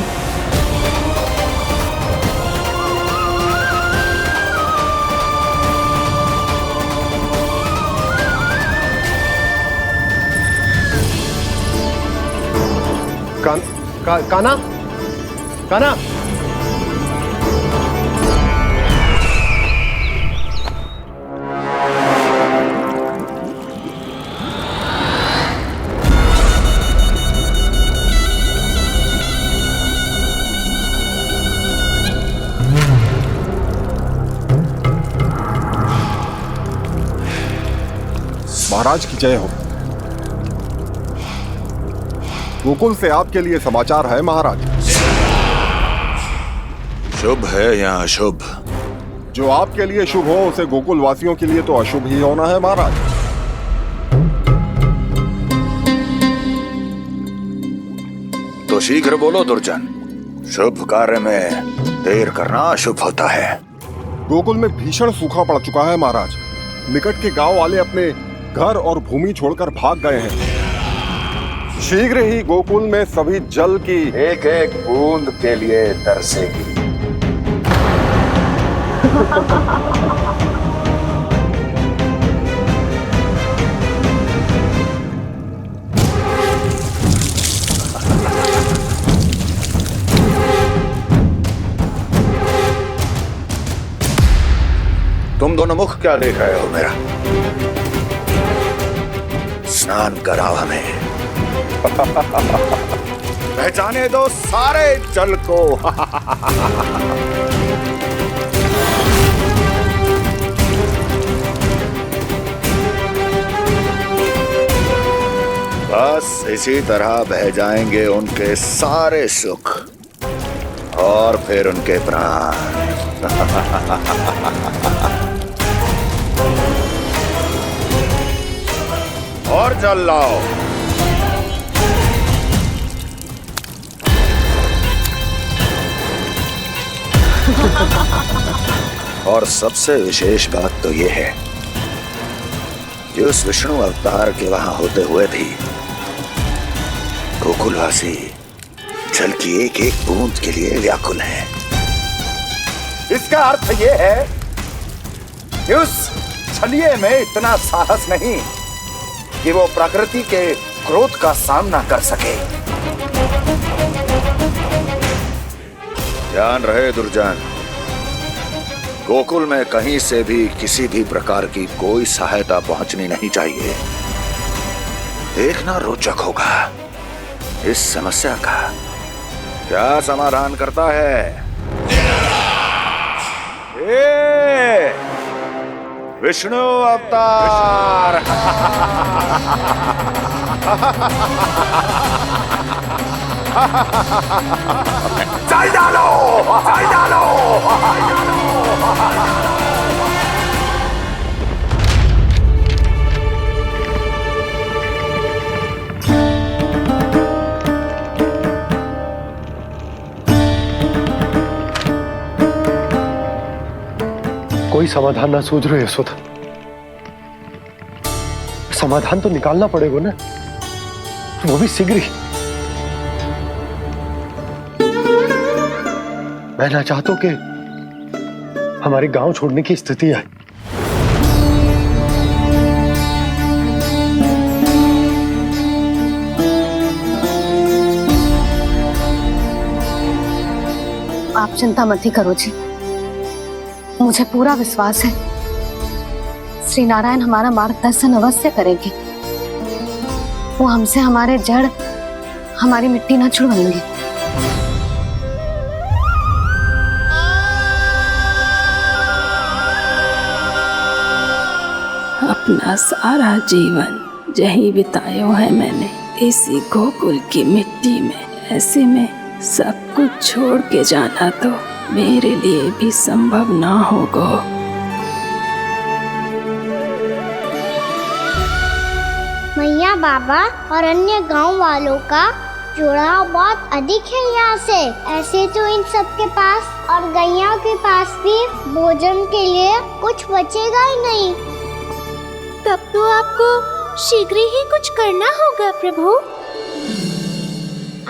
I: कान्हा, कान्हा,
U: महाराज की जय हो। गोकुल से आपके लिए समाचार है महाराज।
F: शुभ है या अशुभ?
U: जो आपके लिए शुभ हो उसे गोकुल वासियों के लिए तो अशुभ ही होना है महाराज।
F: तो शीघ्र बोलो दुर्जन, शुभ कार्य में देर करना अशुभ होता है।
U: गोकुल में भीषण सूखा पड़ चुका है महाराज। निकट के गांव वाले अपने घर और भूमि छोड़कर भाग गए हैं। शीघ्र ही गोकुल में सभी जल की
F: एक एक बूंद के लिए तरसेगी। तुम दोनों मुख क्या देख रहे हो मेरा? स्नान कराओ हमें। पहचाने दो सारे जल को। बस इसी तरह बह जाएंगे उनके सारे सुख और फिर उनके प्राण। और जल लाओ। और सबसे विशेष बात तो यह है कि उस विष्णु अवतार के वहां होते हुए भी गोकुलवासी जल की एक एक बूंद के लिए व्याकुल हैं। इसका अर्थ यह है कि उस छलिए में इतना साहस नहीं कि वो प्रकृति के क्रोध का सामना कर सके। ध्यान रहे दुर्जन, गोकुल में कहीं से भी किसी भी प्रकार की कोई सहायता पहुंचनी नहीं चाहिए। देखना रोचक होगा इस समस्या का क्या समाधान करता है। विष्णु अवतार। चल डालो, चल डालो।
P: कोई समाधान ना सूझ रहे यशोदा। समाधान तो निकालना पड़ेगा ना, वो भी शीघ्र ही। मैं ना चाहता हूं कि हमारे गांव छोड़ने की स्थिति आए।
C: आप चिंता मत ही करो जी, मुझे पूरा विश्वास है श्री नारायण हमारा मार्गदर्शन अवश्य करेंगे। वो हमसे हमारे जड़, हमारी मिट्टी न छुड़वाएंगे।
H: अपना सारा जीवन यही बिताया है मैंने, इसी गोकुल की मिट्टी में। ऐसे में सब कुछ छोड़ के जाना तो मेरे लिए भी संभव ना होगा।
E: मैया, बाबा और अन्य गांव वालों का जुड़ाव बहुत अधिक है यहाँ से। ऐसे तो इन सब के पास और गैया के पास भी भोजन के लिए कुछ बचेगा ही नहीं।
W: तब तो आपको शीघ्र ही कुछ करना होगा प्रभु।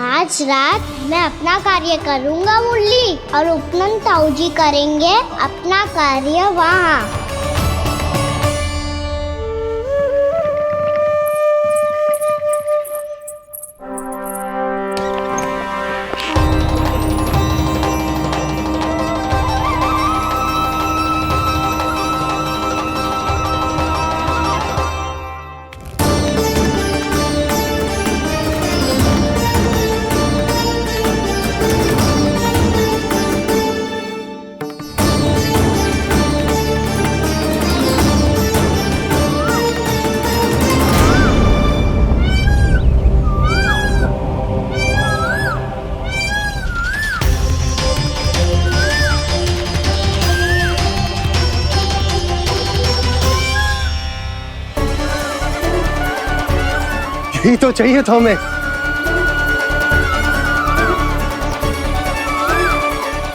E: आज रात मैं अपना कार्य करूँगा मुरली, और उपनंद ताऊ जी करेंगे अपना कार्य वहाँ।
P: यही तो चाहिए था हमें।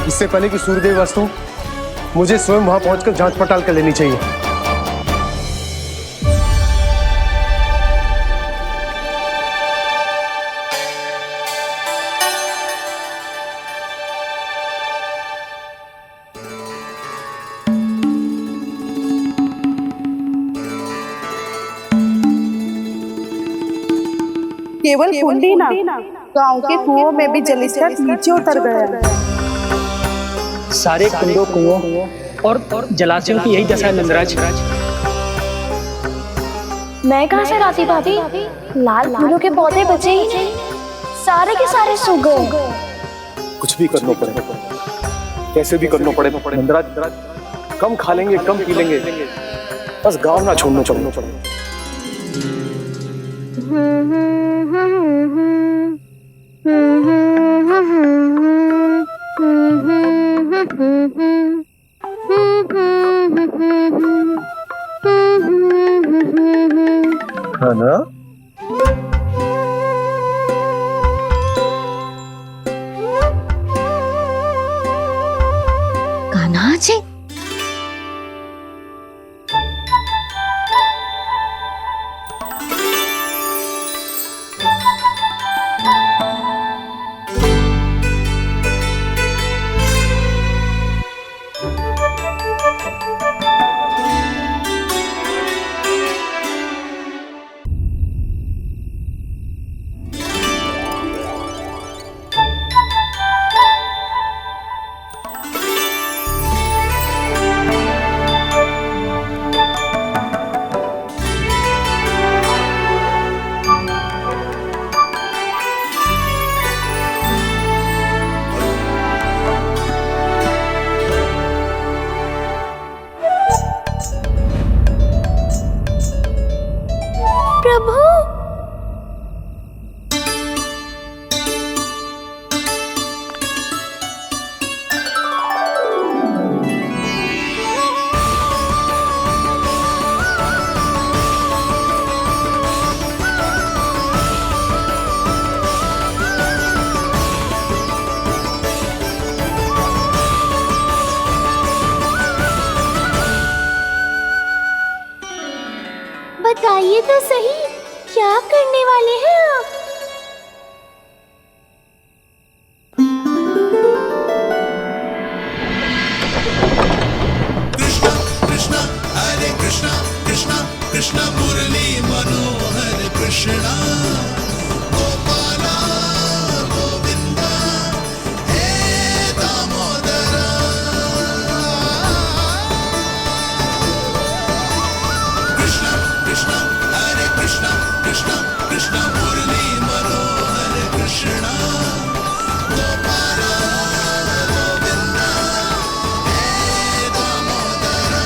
P: इससे पहले कि सूर्यदेव अस्त हो, मुझे स्वयं वहां पहुंचकर जांच पड़ताल कर लेनी चाहिए।
S: केवल कुंडी ना, गांव के कुओं में भी जलस्तर नीचे उतर गया है।
G: सारे कुंडों, कुओं और जलाशयों की यही दशा है नंदराज।
B: मैं कहाँ से लाती भाभी? लाल फूलों के पौधे बचे ही नहीं, सारे के सारे सूख गए।
I: कुछ भी करना पड़ेगा, कैसे भी करना पड़ेगा नंदराज। कम खा लेंगे, कम पी लेंगे, बस गांव ना छोड़ना चाहिए। है ना?
A: कान्हा जी,
W: बोलिए तो सही, क्या करने वाले हैं आप?
K: कृष्णा हरे कृष्णा कृष्णा कृष्णा मुरली मनोहर कृष्णा गोपाला गोविंदा हे दामोदरा कृष्णा कृष्णा हरे कृष्णा कृष्णा कृष्णा मुरली मनोहर कृष्णा गोपाला गोविंदा हे दामोदरा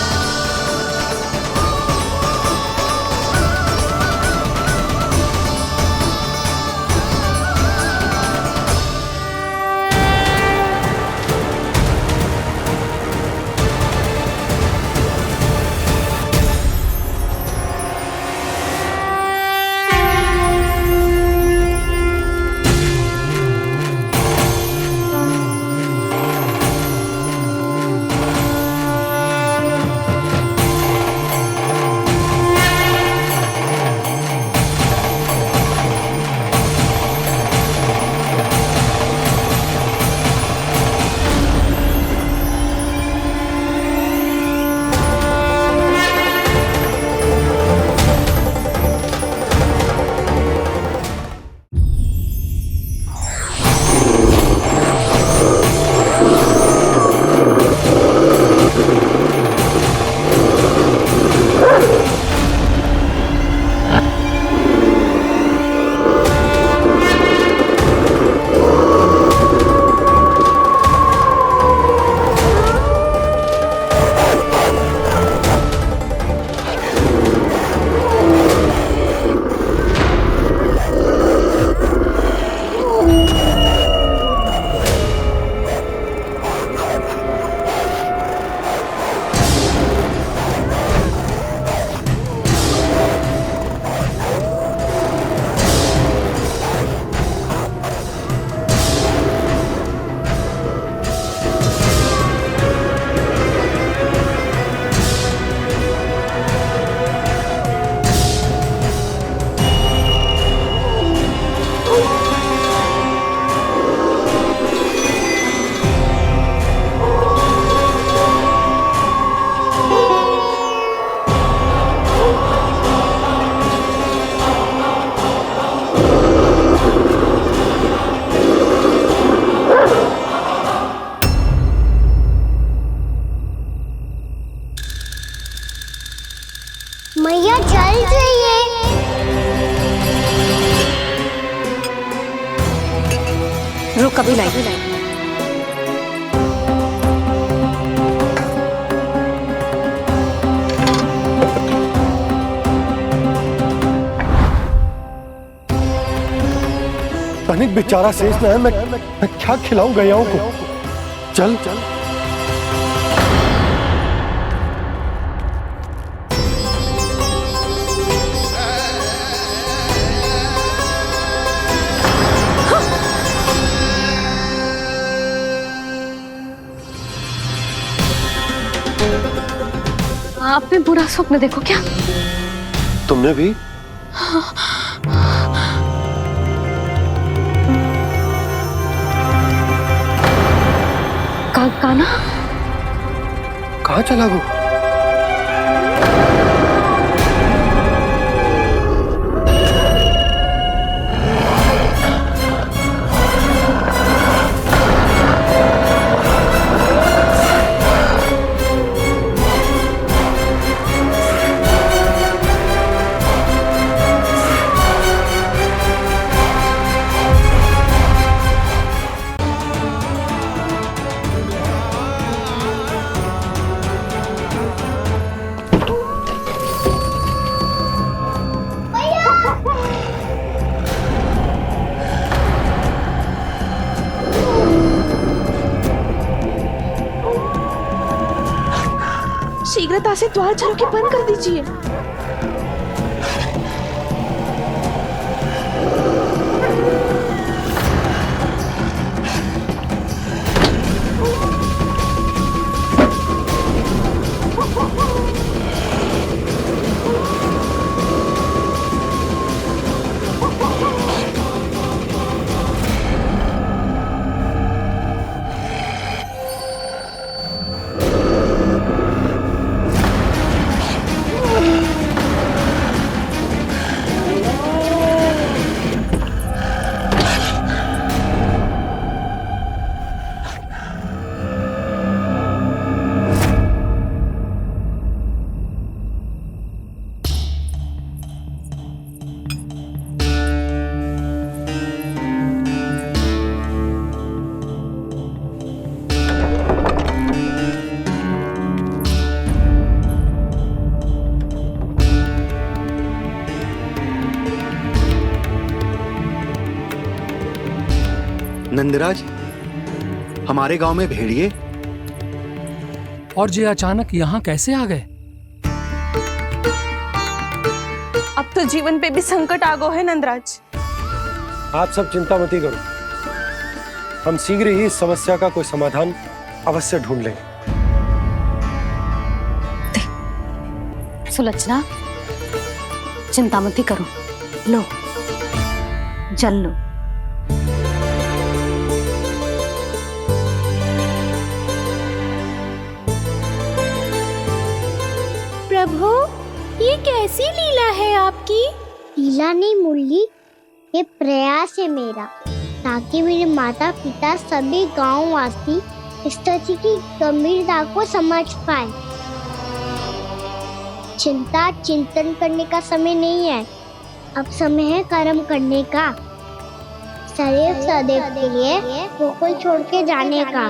E: मैया चल जाइए।
C: रुक अभी लाई।
P: तनिक बेचारा शेष न है, मैं क्या खिलाऊं गयाओं को। चल चल
C: आपने बुरा स्वप्न देखो क्या?
P: तुमने भी?
C: काना
P: कहाँ चला वो?
V: शीघ्रता से द्वार झरोके के बंद कर दीजिए।
T: नंदराज, हमारे गांव में भेड़िए
J: और ये अचानक यहाँ कैसे आ गए?
V: अब तो जीवन पे भी संकट आ गो है नंदराज।
P: आप सब चिंता मत करो, हम शीघ्र ही इस समस्या का कोई समाधान अवश्य ढूंढ लेंगे।
C: सुलोचना, चिंता मत करो, लो जल लो।
W: प्रभु, ये कैसी लीला है आपकी?
E: लीला नहीं मुरली, ये प्रयास है मेरा, ताकि मेरे माता पिता सभी गांव वासी इस स्थिति की गंभीरता को समझ पाए। चिंता चिंतन करने का समय नहीं है, अब समय है कर्म करने का, सदैव सदैव के लिए गोकुल छोड़ के जाने का।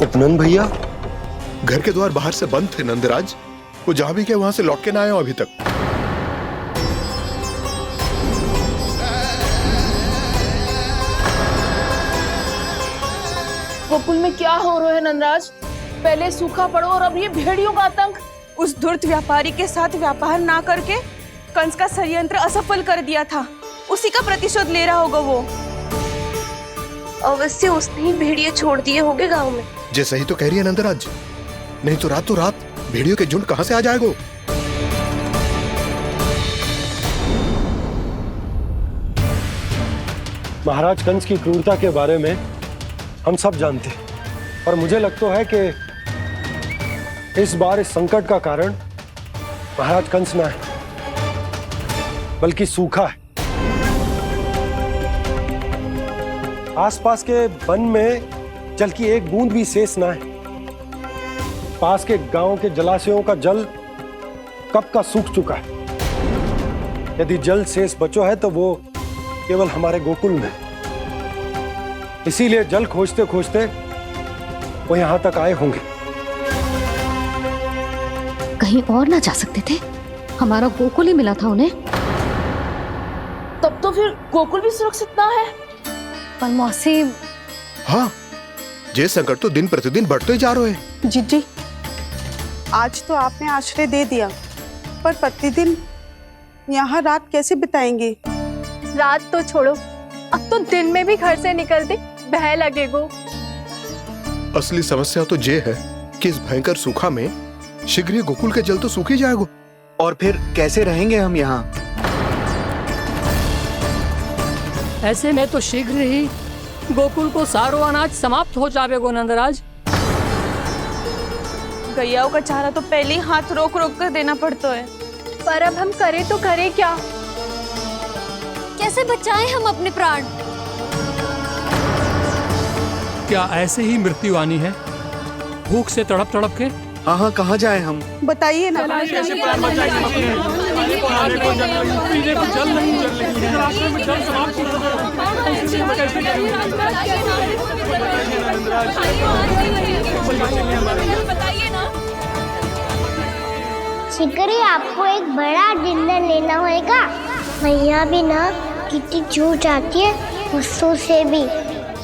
P: उपनंद भैया,
M: घर के द्वार बाहर से बंद थे नंदराज, वो जहां भी गए वहां से लौट के ना आए हो अभी तक।
V: गोकुल में क्या हो रहा है नंदराज? पहले सूखा पड़ो और अब ये भेड़ियों का आतंक। उस धूर्त व्यापारी के साथ व्यापार ना करके कंस का षड्यंत्र असफल कर दिया था, उसी का प्रतिशोध ले रहा होगा वो।
B: अवश्य उसने ही भेड़िए छोड़ दिए होंगे गांव में।
M: जैसे ही तो कह रही है नंदराज, नहीं तो रात भेड़ियों के झुंड कहां से आ जाएगा?
P: महाराज कंस की क्रूरता के बारे में हम सब जानते हैं, और मुझे लगता है कि इस बार इस संकट का कारण महाराज कंस ना है, बल्कि सूखा है। आसपास के वन में जल की एक बूंद भी शेष ना है। पास के गांव के जलाशयों का जल कब का सूख चुका है। यदि जल शेष बचो है तो वो केवल हमारे गोकुल में। इसीलिए जल खोजते खोजते वो यहां तक आए होंगे।
A: कहीं और ना जा सकते थे? हमारा गोकुल ही मिला था उन्हें।
V: तब तो फिर गोकुल भी सुरक्षित ना है।
C: पर मौसी,
M: हाँ, ये संकट तो दिन प्रतिदिन बढ़ते जा रहे हैं।
S: जीजी, आज तो आपने आश्रय दे दिया, पर प्रतिदिन यहाँ रात कैसे बिताएंगे?
O: रात तो छोड़ो, अब तो दिन में भी घर से निकलते भय लगेगो।
M: असली समस्या तो ये है कि इस भयंकर सूखा में शीघ्र ही गोकुल के जल तो सूख ही जाएगा।
T: और फिर कैसे रहेंगे हम यहाँ?
J: ऐसे में तो शीघ्र ही गोकुल को सारो अनाज समाप्त हो जाएगा नंदराज।
V: गैयाओं का चारा तो पहले ही हाथ रोक रोक कर देना पड़ता है।
O: पर अब हम करें तो करें क्या?
C: कैसे बचाएं हम अपने प्राण?
J: क्या ऐसे ही मृत्यु आनी है, भूख से तड़प तड़प के?
T: हाँ, कहाँ जाए हम?
S: बताइए ना।
J: कैसे प्राण बचाएं अपने? खाने को जल नहीं, पीने को जल नहीं, रास्ते में जल समाप्त हो
E: शीघ्र ही आपको एक बड़ा निर्णय लेना होगा। मैया भी ना कितनी जूझ जाती है गुस्सों से भी।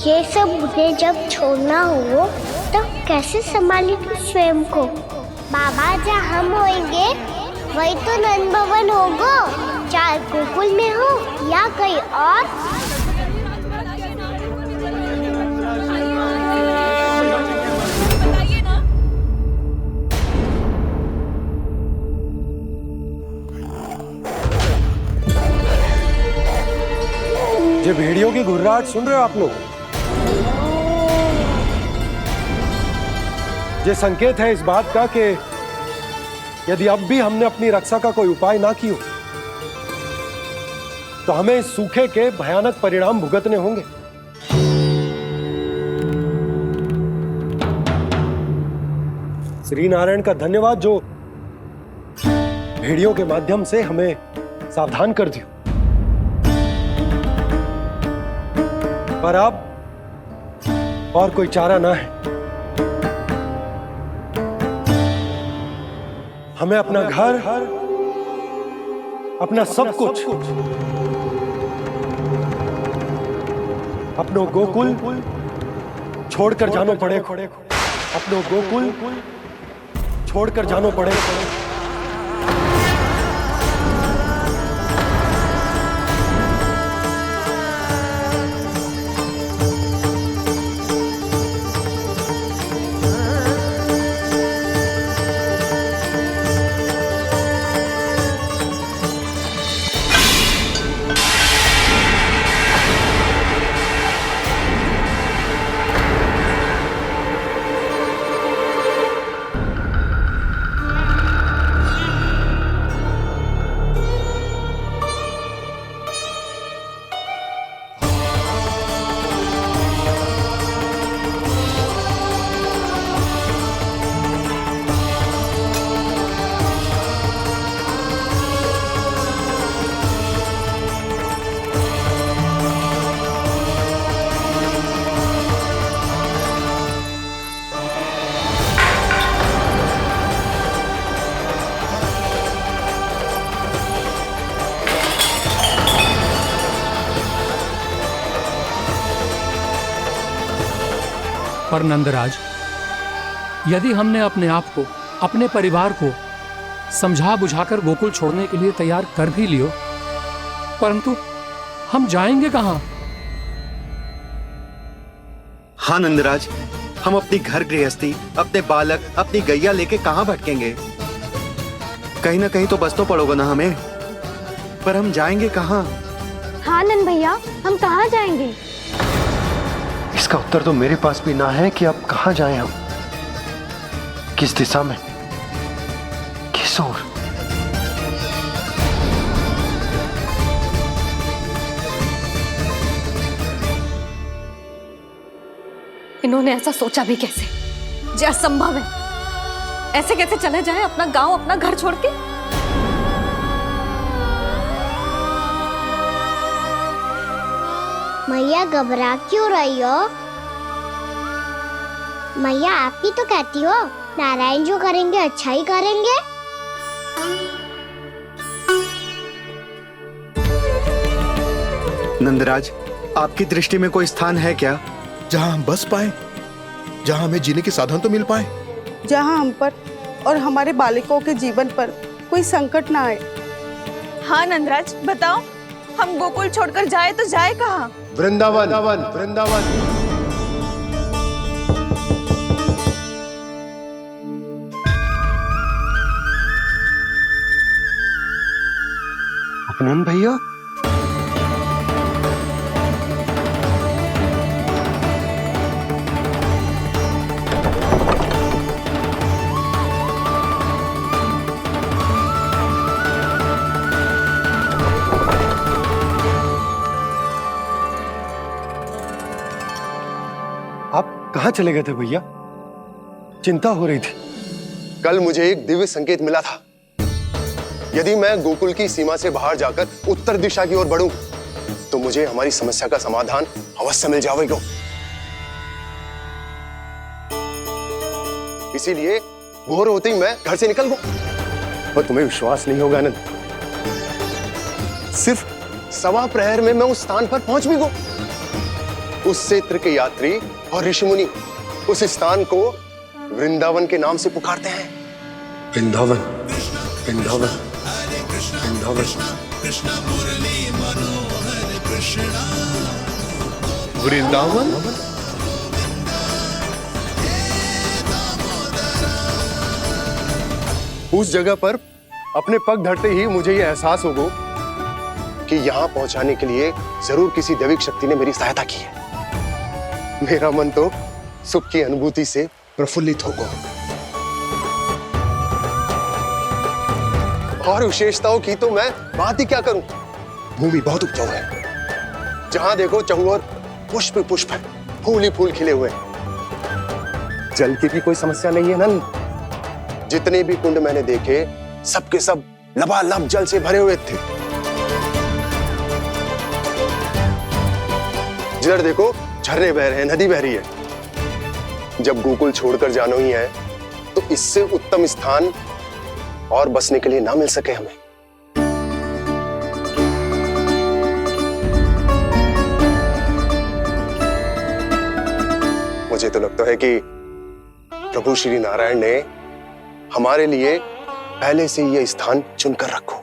E: ये सब मुझे जब छोड़ना हो तो कैसे संभालेंगे स्वयं को? बाबा जहाँ हम होंगे वही तो नंद भवन होगा, चाहे गोकुल में हो या कहीं और।
P: ये भेड़ियों की घुर्राहट सुन रहे हो आप लोग? ये संकेत है इस बात का कि यदि अब भी हमने अपनी रक्षा का कोई उपाय ना किया तो हमें इस सूखे के भयानक परिणाम भुगतने होंगे। श्री नारायण का धन्यवाद जो भेड़ियों के माध्यम से हमें सावधान कर दिया। पर अब और कोई चारा ना है। हमें अपना घर, अपना सब कुछ, अपनो गोकुल छोड़कर जानो पड़ेगा। अपनो गोकुल छोड़कर जानो पड़ेगा।
J: पर नंदराज, यदि हमने अपने आप को, अपने परिवार को समझा बुझाकर गोकुल छोड़ने के लिए तैयार कर भी लियो, परंतु हम जाएंगे कहां?
T: हाँ नंदराज, हम अपनी घर गृहस्थी, अपने बालक, अपनी गैया लेके कहां भटकेंगे? कहीं ना कहीं तो बस तो पड़ोगे ना हमें, पर हम जाएंगे कहां?
A: हाँ नंद भैया, हम कहाँ जाएंगे?
P: इसका उत्तर तो मेरे पास भी ना है कि अब कहां जाएं हम, किस दिशा में, किस ओर।
C: इन्होंने ऐसा सोचा भी कैसे, जो असंभव है। ऐसे कैसे चले जाएं अपना गांव, अपना घर छोड़ के?
E: मैया घबरा क्यों रही हो? मैया आप ही तो कहती हो नारायण जो करेंगे अच्छा ही करेंगे।
T: नंदराज, आपकी दृष्टि में कोई स्थान है क्या
M: जहां हम बस पाए, जहां हमें जीने के साधन तो मिल पाए,
S: जहाँ हम पर और हमारे बालकों के जीवन पर कोई संकट ना आए। हाँ नंदराज, बताओ, हम गोकुल छोड़कर जाए तो जाए कहाँ?
P: वृंदावन, वृंदावन।
T: अपनन भैया,
P: कहाँ चले गए थे भैया? चिंता हो रही थी।
U: कल मुझे एक दिव्य संकेत मिला था। यदि मैं गोकुल की सीमा से बाहर जाकर उत्तर दिशा की ओर बढ़ूं, तो मुझे हमारी समस्या का समाधान अवश्य मिल जाएगा। इसीलिए भोर होते ही मैं घर से निकल गया। और तुम्हें विश्वास नहीं होगा आनंद, सिर्फ सवा प्रहर में मैं उस स्थान पर पहुंच भी गया। उस क्षेत्र के यात्री और ऋषिमुनि उस स्थान को वृंदावन के नाम से पुकारते हैं।
P: वृंदावन, वृंदावन, वृंदावन।
M: वृंदावन।
U: उस जगह पर अपने पग धरते ही मुझे यह एहसास होगा कि यहां पहुंचाने के लिए जरूर किसी दैविक शक्ति ने मेरी सहायता की है। मेरा मन तो सुख की अनुभूति से प्रफुल्लित होगा। और विशेषताओं की तो मैं बात ही क्या करूं। भूमि बहुत उपजाऊ है, जहां देखो चहुओर पुष्प पुष्प है, फूल ही फूल खिले हुए। जल की भी कोई समस्या नहीं है नंद। जितने भी कुंड मैंने देखे सबके सब लबालब जल से भरे हुए थे। इधर देखो, झरने बह रहे हैं, नदी बह रही है। जब गोकुल छोड़कर जाना ही है तो इससे उत्तम स्थान और बसने के लिए ना मिल सके हमें। मुझे तो लगता है कि प्रभु श्री नारायण ने हमारे लिए पहले से यह स्थान चुनकर रखो।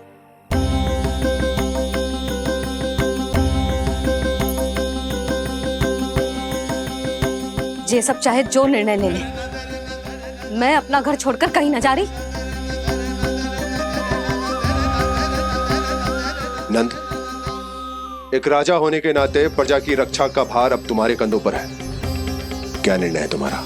C: ये सब चाहे जो निर्णय ले ले, मैं अपना घर छोड़कर कहीं न जा रही।
I: नंद, एक राजा होने के नाते प्रजा की रक्षा का भार अब तुम्हारे कंधों पर है। क्या निर्णय है तुम्हारा?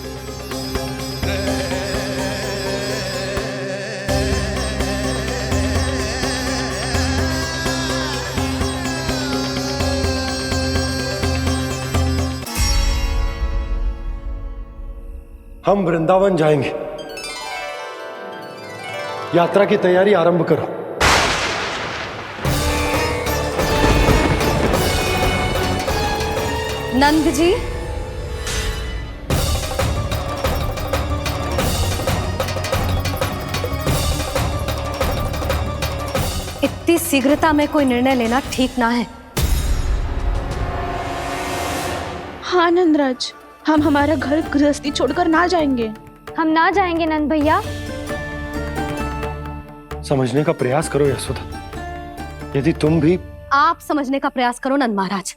P: हम वृंदावन जाएंगे। यात्रा की तैयारी आरंभ करो।
C: नंद जी, इतनी शीघ्रता में कोई निर्णय लेना ठीक ना है।
V: हाँ नंदराज, हम हमारा घर गृहस्थी छोड़कर ना जाएंगे।
A: हम ना जाएंगे नंद भैया।
P: समझने का प्रयास करो यशोदा। यदि तुम भी
C: आप समझने का प्रयास करो नंद महाराज।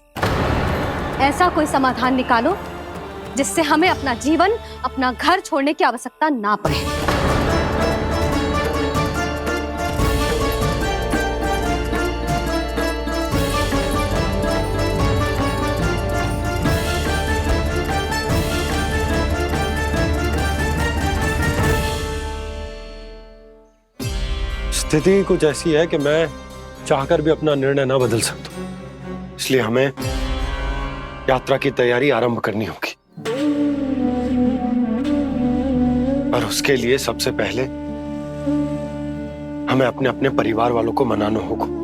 C: ऐसा कोई समाधान निकालो जिससे हमें अपना जीवन, अपना घर छोड़ने की आवश्यकता ना पड़े।
P: स्थिति कुछ ऐसी है कि मैं चाहकर भी अपना निर्णय ना बदल सकता, इसलिए हमें यात्रा की तैयारी आरंभ करनी होगी। और उसके लिए सबसे पहले हमें अपने अपने परिवार वालों को मनाना होगा।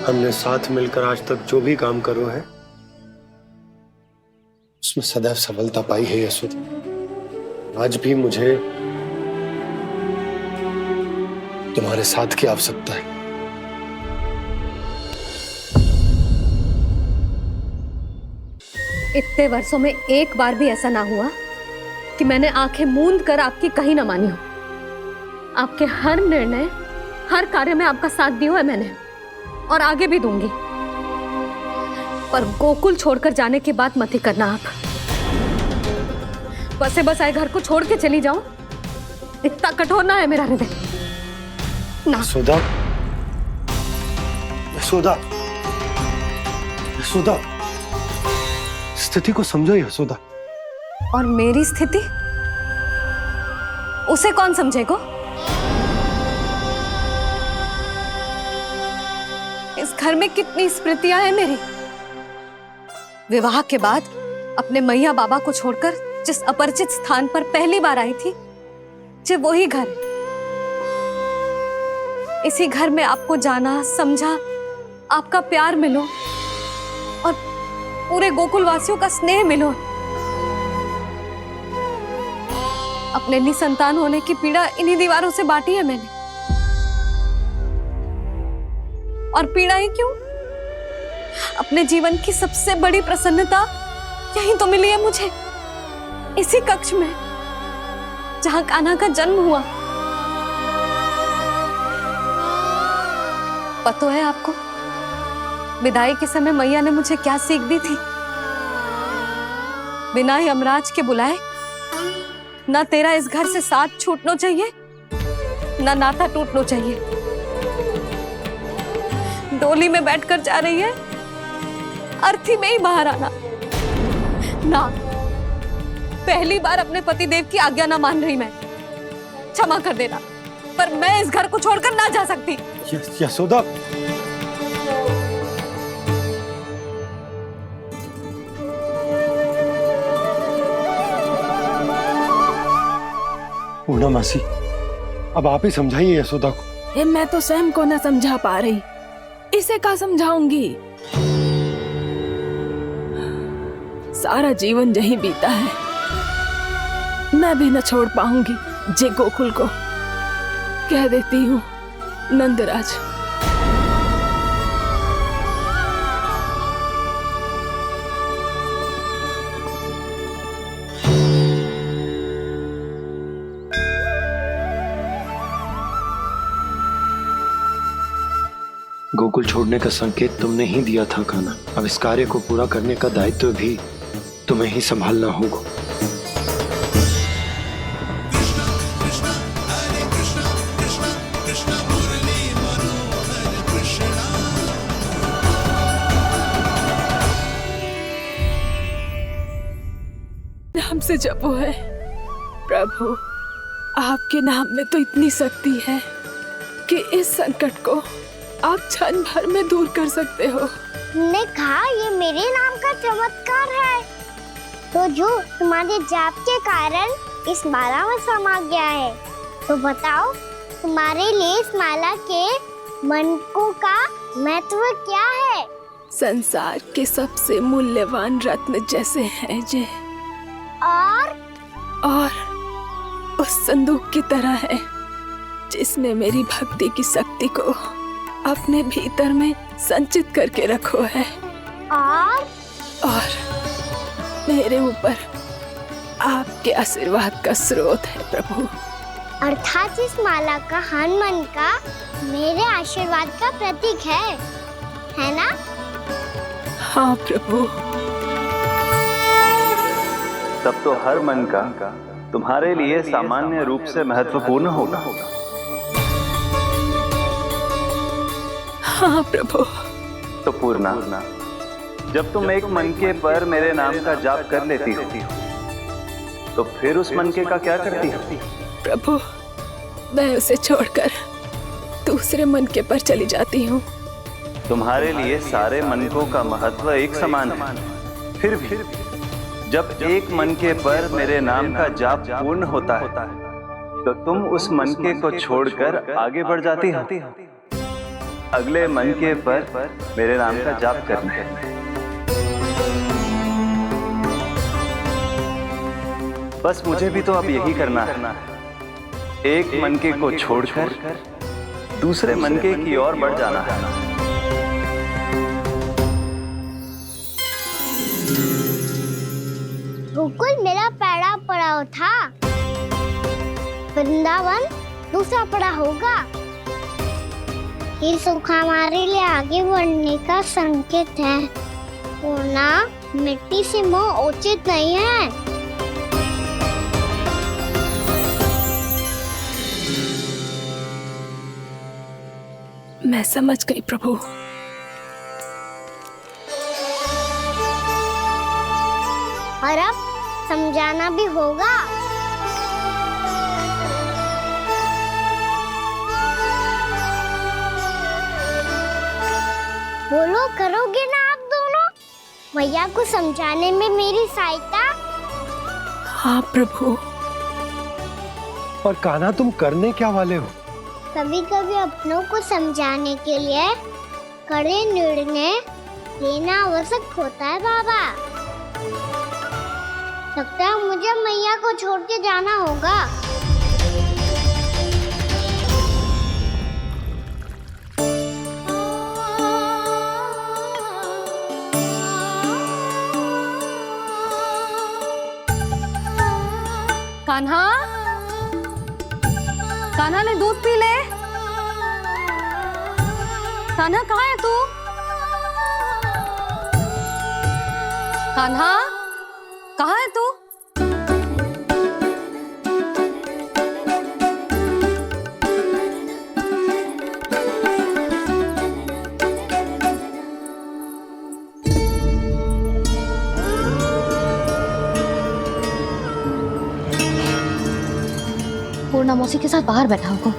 P: हमने साथ मिलकर आज तक जो भी काम करो है उसमें सदैव सफलता पाई है यशोदा। आज भी मुझे तुम्हारे साथ की आवश्यकता है।
C: इतने वर्षों में एक बार भी ऐसा ना हुआ कि मैंने आंखें मूंद कर आपकी कहीं ना मानी हो। आपके हर निर्णय, हर कार्य में आपका साथ दिया है मैंने, और आगे भी दूंगी। पर गोकुल छोड़कर जाने की बात मत ही करना आप। बसे बसाए घर को छोड़ के चली जाऊं, इतना कठोर ना है मेरा हृदय ना।
P: यशोदा, यशोदा, यशोदा, स्थिति को समझो यशोदा।
C: और मेरी स्थिति उसे कौन समझेगा? इस घर में कितनी स्मृतियां हैं मेरी। विवाह के बाद अपने मैया बाबा को छोड़कर जिस अपरिचित स्थान पर पहली बार आई थी, जो वही घर। इसी घर में आपको जाना, समझा, आपका प्यार मिलो और पूरे गोकुल वासियों का स्नेह मिलो। अपने निसंतान होने की पीड़ा इन्हीं दीवारों से बांटी है मैंने। और पीड़ा ही क्यों? अपने जीवन की सबसे बड़ी प्रसन्नता यही तो मिली है मुझे, इसी कक्ष में जहां कान्हा का जन्म हुआ। पता है आपको विदाई के समय मैया ने मुझे क्या सीख दी थी? बिना ही यमराज के बुलाए ना तेरा इस घर से साथ छूटना चाहिए, ना नाता टूटना चाहिए। डोली में बैठकर जा रही है, अर्थी में ही बाहर आना ना। पहली बार अपने पतिदेव की आज्ञा ना मान रही मैं, क्षमा कर देना, पर मैं इस घर को छोड़कर ना जा सकती।
P: यशोदा, पूर्णा मासी, अब आप ही समझाइए यशोदा को।
H: मैं तो स्वयं को न समझा पा रही, इसे क्या समझाऊंगी? सारा जीवन यही बीता है, मैं भी न छोड़ पाऊंगी जे गोकुल को। कह देती हूँ नंदराज।
N: गोकुल छोड़ने का संकेत तुमने ही दिया था कान्हा। अब इस कार्य को पूरा करने का दायित्व भी तुम्हें ही संभालना होगा।
H: नाम से जपो है प्रभु, आपके नाम में तो इतनी शक्ति है कि इस संकट को आप क्षण भर में दूर कर सकते हो।
E: ने कहा ये मेरे नाम का चमत्कार है, तो जो तुम्हारे जाप के कारण इस माला में समा गया है, तो बताओ तुम्हारे लिए इस माला के मनकों का महत्व क्या है?
H: संसार के सबसे मूल्यवान रत्न जैसे हैं जे, और उस संदूक की तरह है जिसने मेरी भक्ति की शक्ति को अपने भीतर में संचित करके रखो है, और मेरे ऊपर आपके आशीर्वाद का स्रोत है प्रभु।
E: अर्थात इस माला का हनुमान का मेरे आशीर्वाद का प्रतीक है ना?
H: हाँ प्रभु।
Q: तब तो हर मन का तुम्हारे लिए सामान्य रूप से महत्वपूर्ण होगा।
H: हाँ प्रभु।
Q: तो पूर्णा, जब तुम एक मनके पर मेरे नाम का जाप कर लेती हो, तो फिर उस मनके का क्या करती हो?
H: प्रभु, मैं उसे छोड़कर दूसरे मनके पर चली जाती हूँ।
Q: तुम्हारे लिए सारे मनकों का महत्व एक समान है, फिर भी जब एक मनके पर मेरे नाम का जाप पूर्ण होता है, तो तुम उस मनके को छोड़कर आगे बढ़ जाती हो अगले मनके पर मेरे नाम का जाप करने। बस मुझे भी तो अब यही करना है, एक मनके को छोड़कर दूसरे मनके की ओर बढ़ जाना है।
E: गोकुल मेरा पहला पड़ाव था, वृंदावन दूसरा पड़ा होगा। ये सुख हमारे लिए आगे बढ़ने का संकेत है, पूर्णा मिट्टी से मोह उचित नहीं है।
H: मैं समझ गई प्रभु।
E: और अब समझाना भी होगा। बोलो, करोगे ना आप दोनों? भैया को समझाने में मेरी सहायता?
H: हाँ प्रभु।
P: पर कान्हा, तुम करने क्या वाले हो?
E: कभी कभी अपनों को समझाने के लिए कड़े निर्णय लेना आवश्यक होता है बाबा। लगता है मुझे मैया को छोड़ के जाना होगा।
C: कान्हा, कान्हा ने दूध पी ले। कान्हा कहाँ है तू? कान्हा कहाँ है तू?
A: पूर्णा मौसी के साथ बाहर बैठा होगा।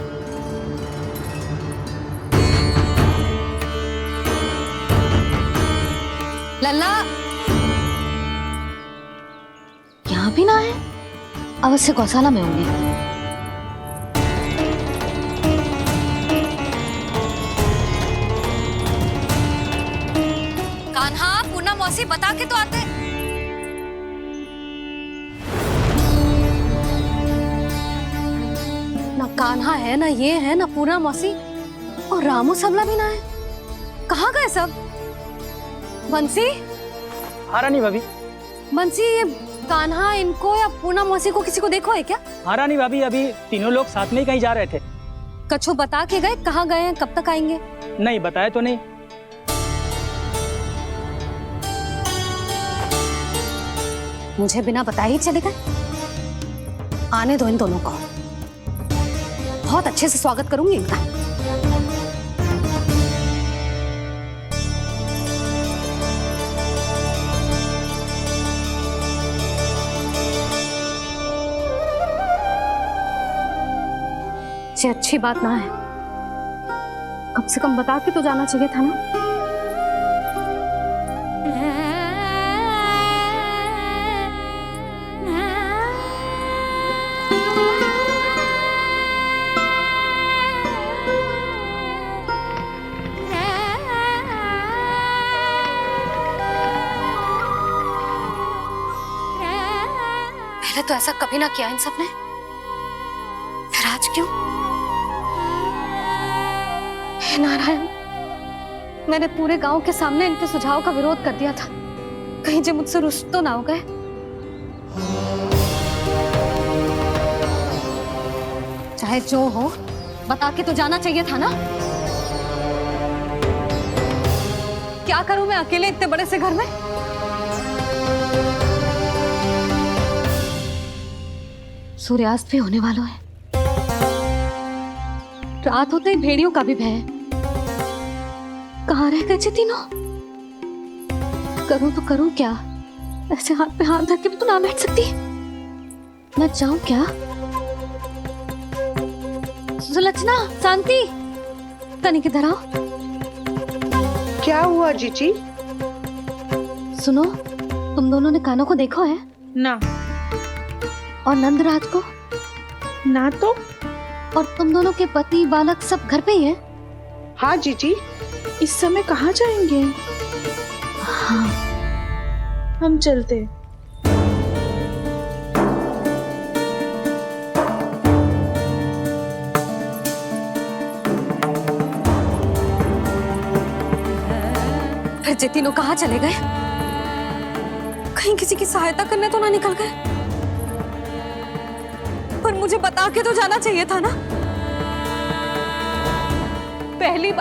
C: लल्ला
A: यहाँ भी ना है, अवश्य गौशाला में होंगे।
C: कान्हा, पूर्णा मौसी बता के तो आते। ना कान्हा है, ना ये है, ना पूर्णा मौसी, और रामू सबला भी ना है। कहाँ गए सब? बंसी?
G: हाँ रानी भाभी।
C: बंसी, ये कान्हा इनको या पूर्णा मौसी को किसी को देखो है क्या?
G: हाँ रानी भाभी, अभी तीनों लोग साथ में ही कहीं जा रहे थे।
C: कछु बता के गए कहाँ गए हैं, कब तक आएंगे?
G: नहीं बताया तो नहीं।
C: मुझे बिना बताए ही चले गए? आने दो इन दोनों को, बहुत अच्छे से स्वागत करूंगी इनका। ये अच्छी बात ना है, कम से कम बता के तो जाना चाहिए था ना। पहले तो ऐसा कभी ना किया इन सब ने, फिर आज क्यों? हे नारायण, मैंने पूरे गांव के सामने इनके सुझाव का विरोध कर दिया था, कहीं जो मुझसे रुष्ट तो ना हो गए। चाहे जो हो, बता के तो जाना चाहिए था ना। क्या करूं मैं अकेले इतने बड़े से घर में? सूर्यास्त भी होने वाला है, रात होते ही भेड़ियों का भी भय है। कहाँ रह गए तीनों? करूं तो करूं क्या? ऐसे हाथ पे हाथ धर के तो ना बैठ सकती। मैं जाऊं क्या? सुलक्षणा, शांति, तनिक इधर आओ।
S: क्या हुआ जीजी?
A: सुनो, तुम दोनों ने कान्हा को देखा है?
S: ना।
A: और नंदराज को?
S: ना तो।
A: और तुम दोनों के पति बालक सब घर पे ही हैं?
S: हाँ जीजी, इस समय कहाँ जाएंगे?
A: हाँ।
S: हम चलते।
C: फिर ये तीनों कहाँ चले गए? कहीं किसी की सहायता करने तो ना निकल गए? पर मुझे बता के तो जाना चाहिए था ना। पहली बार